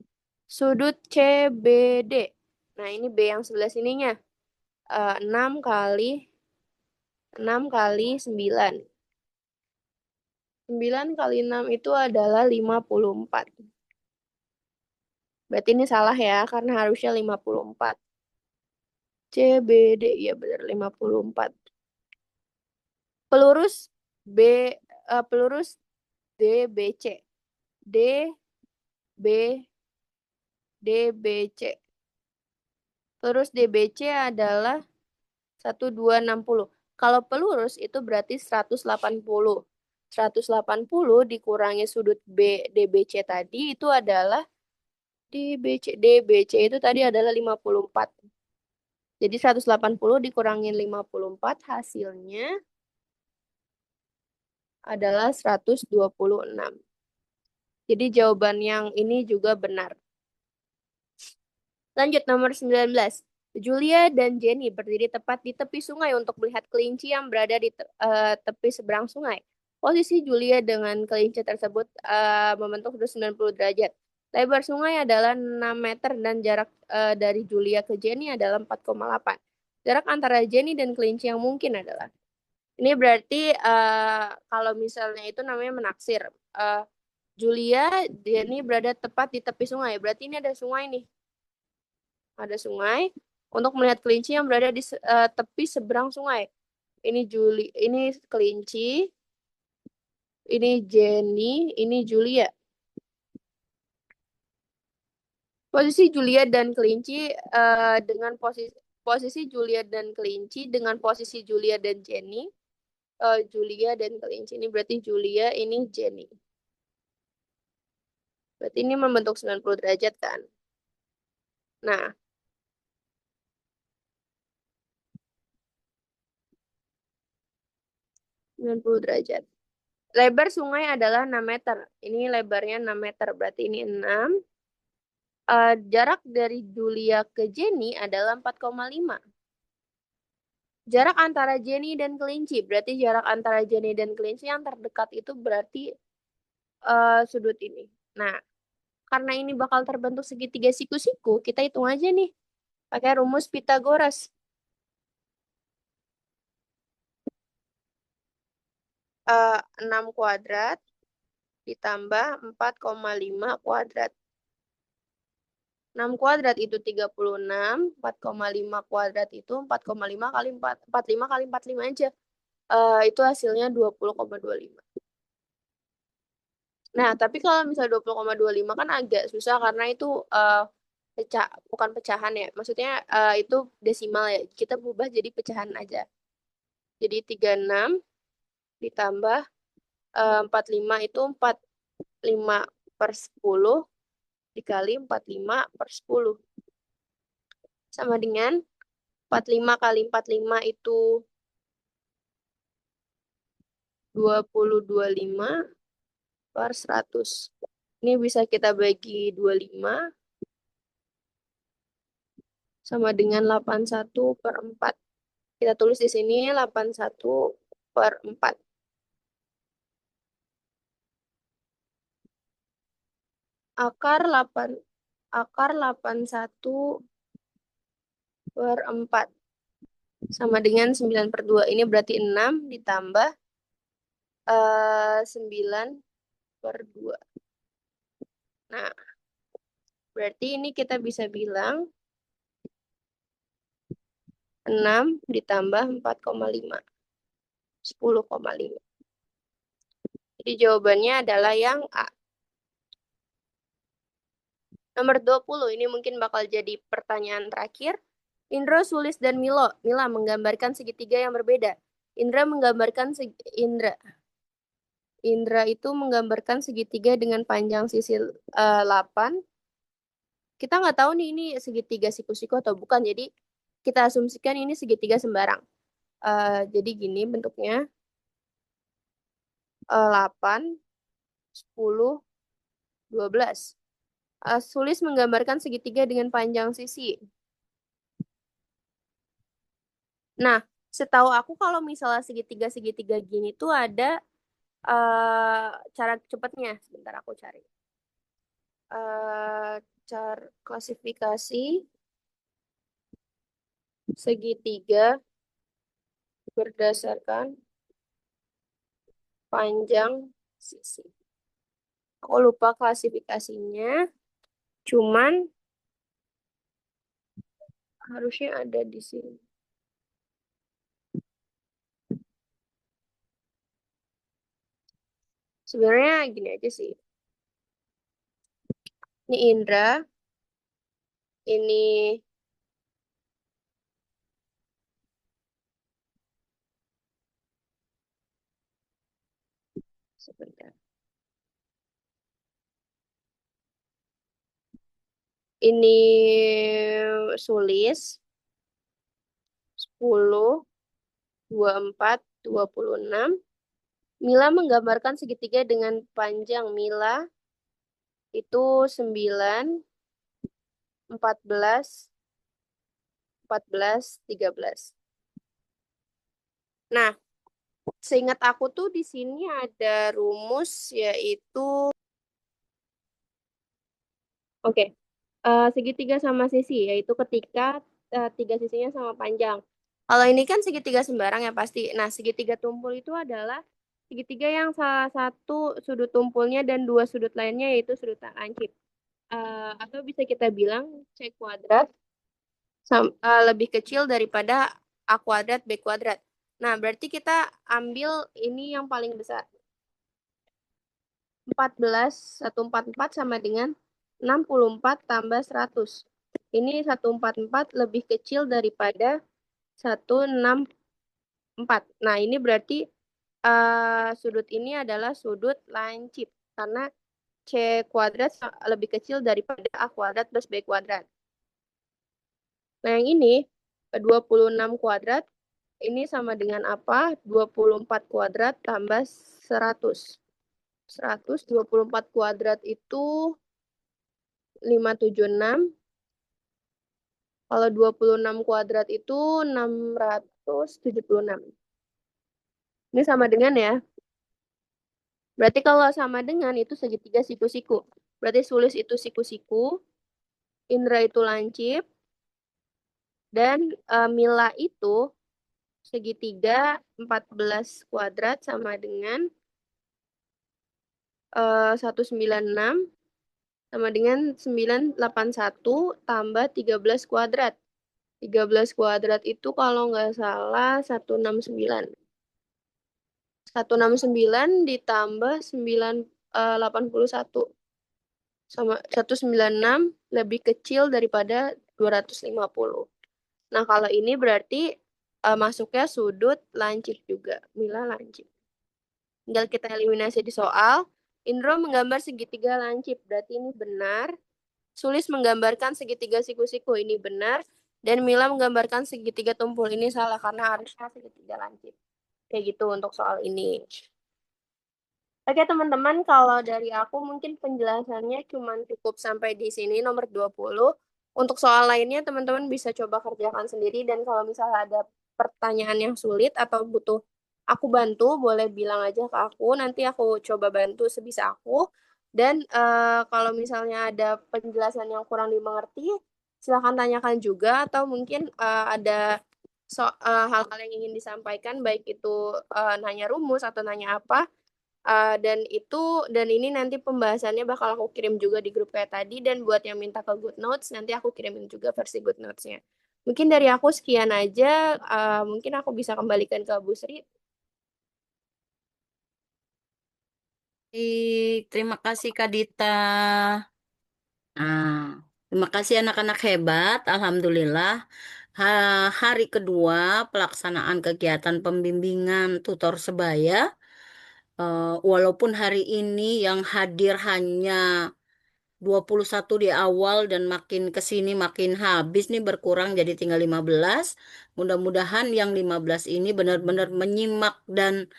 B: Sudut CBD. Nah ini B yang sebelah sininya. 6 kali 9. 9 kali 6 itu adalah 54. Berarti ini salah ya, karena harusnya 54. CBD, ya benar 54. Pelurus pelurus DBC. DBC. Pelurus DBC adalah 1260. Kalau pelurus itu berarti 180. 180 dikurangi sudut DBC tadi itu adalah DBC itu tadi adalah 54. Jadi 180 dikurangin 54 hasilnya adalah 126. Jadi jawaban yang ini juga benar. Lanjut nomor 19. Julia dan Jenny berdiri tepat di tepi sungai untuk melihat kelinci yang berada di tepi seberang sungai. Posisi Julia dengan kelinci tersebut membentuk 90 derajat. Lebar sungai adalah 6 meter dan jarak dari Julia ke Jenny adalah 4,8. Jarak antara Jenny dan kelinci yang mungkin adalah. Ini berarti kalau misalnya itu namanya menaksir. Julia, Jenny berada tepat di tepi sungai. Berarti ini ada sungai nih. Ada sungai untuk melihat kelinci yang berada di tepi seberang sungai. Ini kelinci, ini Jenny, ini Julia. Posisi Julia dan kelinci dengan posisi Julia dan kelinci dengan posisi Julia dan Jenny. Julia dan kelinci ini berarti Julia, ini Jenny. Berarti ini membentuk 90 derajat kan? Nah, derajat. Lebar sungai adalah 6 meter. Ini lebarnya 6 meter. Berarti ini 6. Jarak dari Julia ke Jenny adalah 4,5. Jarak antara Jenny dan kelinci. Berarti jarak antara Jenny dan kelinci yang terdekat itu berarti sudut ini. Nah, karena ini bakal terbentuk segitiga siku-siku, kita hitung aja nih. Pakai rumus Pythagoras. 6 kuadrat ditambah 4,5 kuadrat. 6 kuadrat itu 36, 4,5 kuadrat itu 4,5 kali 4, 45 kali 45 aja. Itu hasilnya 20,25. Nah, tapi kalau misalnya 20,25 kan agak susah karena itu bukan pecahan ya. Maksudnya itu desimal ya. Kita ubah jadi pecahan aja. Jadi 36 ditambah 45 itu 45 per 10 dikali 45 per 10. Sama dengan 45 kali 45 itu 20,25 per 100. Ini bisa kita bagi 25 sama dengan 81 per 4. Kita tulis di sini 81 per 4. Akar 81 per 4 sama dengan 9 per 2. Ini berarti 6 ditambah 9 per 2. Nah, berarti ini kita bisa bilang 6 ditambah 4,5. 10,5. Jadi jawabannya adalah yang A. Nomor 20, ini mungkin bakal jadi pertanyaan terakhir. Indra, Sulis, dan Mila menggambarkan segitiga yang berbeda. Indra itu menggambarkan segitiga dengan panjang sisi 8. Kita nggak tahu nih ini segitiga siku-siku atau bukan. Jadi kita asumsikan ini segitiga sembarang. Jadi gini bentuknya. 8, 10, 12. Sulis menggambarkan segitiga dengan panjang sisi. Nah, setahu aku kalau misalnya segitiga-segitiga gini tuh ada cara cepatnya. Sebentar aku cari. Cara klasifikasi segitiga berdasarkan panjang sisi. Aku lupa klasifikasinya. Cuman harusnya ada di sini. Sebenarnya gini aja sih. Ini Indra. Ini sebentar. Ini Sulis. 10, 24, 26. Mila menggambarkan segitiga dengan panjang Mila itu 9, 14, 14, 13. Nah, seingat aku tuh di sini ada rumus yaitu segitiga sama sisi yaitu ketika tiga sisinya sama panjang. Kalau ini kan segitiga sembarang ya pasti. Nah, segitiga tumpul itu adalah segitiga yang salah satu sudut tumpulnya dan dua sudut lainnya yaitu sudut lancip. Atau bisa kita bilang C kuadrat lebih kecil daripada A kuadrat B kuadrat. Nah, berarti kita ambil ini yang paling besar. 144 sama dengan 64 tambah 100. Ini 144 lebih kecil daripada 164. Nah, ini berarti sudut ini adalah sudut lancip. Karena C kuadrat lebih kecil daripada A kuadrat plus B kuadrat. Nah, yang ini 26 kuadrat. Ini sama dengan apa? 24 kuadrat tambah 100. 124 kuadrat itu 576. Kalau 26 kuadrat itu 676. Ini sama dengan ya. Berarti kalau sama dengan itu segitiga siku-siku. Berarti Sulis itu siku-siku. Indra itu lancip. Dan Mila itu segitiga 14 kuadrat sama dengan 196 sama dengan 981 tambah 13 kuadrat. 13 kuadrat itu kalau nggak salah 169. 169 ditambah 981 sama 196 lebih kecil daripada 250. Nah, kalau ini berarti masuknya sudut lancip juga. Mila lancip. Tinggal kita eliminasi di soal. Indro menggambar segitiga lancip. Berarti ini benar. Sulis menggambarkan segitiga siku-siku. Ini benar. Dan Mila menggambarkan segitiga tumpul. Ini salah karena harusnya segitiga lancip. Kayak gitu untuk soal ini. Oke teman-teman, kalau dari aku mungkin penjelasannya cuma cukup sampai di sini nomor 20. Untuk soal lainnya teman-teman bisa coba kerjakan sendiri dan kalau misalnya ada pertanyaan yang sulit atau butuh aku bantu, boleh bilang aja ke aku, nanti aku coba bantu sebisa aku. Dan kalau misalnya ada penjelasan yang kurang dimengerti, silahkan tanyakan juga atau mungkin ada hal-hal yang ingin disampaikan, baik itu nanya rumus atau nanya apa. Dan ini nanti pembahasannya bakal aku kirim juga di grup kayak tadi dan buat yang minta ke Good Notes nanti aku kirimin juga versi Good Notes-nya. Mungkin dari aku sekian aja. Mungkin aku bisa kembalikan ke Bu Sri.
A: Terima kasih Kak Dita. Ah, terima kasih anak-anak hebat. Alhamdulillah. Hari kedua pelaksanaan kegiatan pembimbingan tutor sebaya. Walaupun hari ini yang hadir hanya 21 di awal dan makin ke sini makin habis nih berkurang jadi tinggal 15. Mudah-mudahan yang 15 ini benar-benar menyimak dan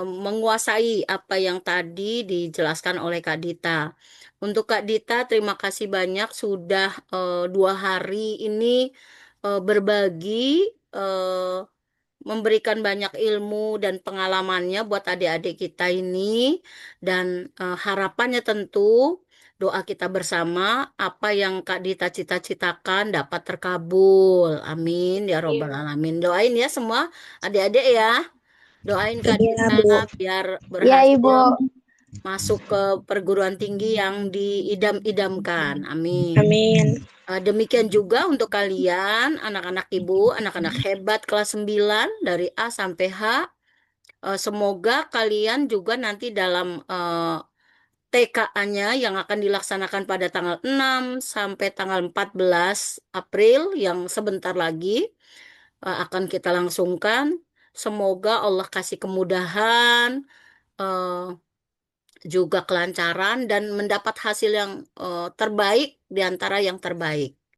A: menguasai apa yang tadi dijelaskan oleh Kak Dita. Untuk Kak Dita, terima kasih banyak sudah 2 hari ini berbagi, eh, memberikan banyak ilmu dan pengalamannya buat adik-adik kita ini. Dan harapannya tentu doa kita bersama apa yang Kak Dita cita-citakan dapat terkabul. Amin ya robbal
B: Iya.
A: alamin. Doain ya semua adik-adik ya. Doain Kak
G: Iya,
A: Dita
G: Bu.
A: biar
D: Ya, Ibu.
A: berhasil masuk ke perguruan tinggi yang diidam-idamkan. Amin.
G: Amin.
A: Demikian juga untuk kalian, anak-anak ibu, anak-anak hebat kelas 9 dari A sampai H. Semoga kalian juga nanti dalam TKA-nya yang akan dilaksanakan pada tanggal 6 sampai tanggal 14 April yang sebentar lagi akan kita langsungkan. Semoga Allah kasih kemudahan, eh, juga kelancaran dan mendapat hasil yang terbaik di antara yang terbaik.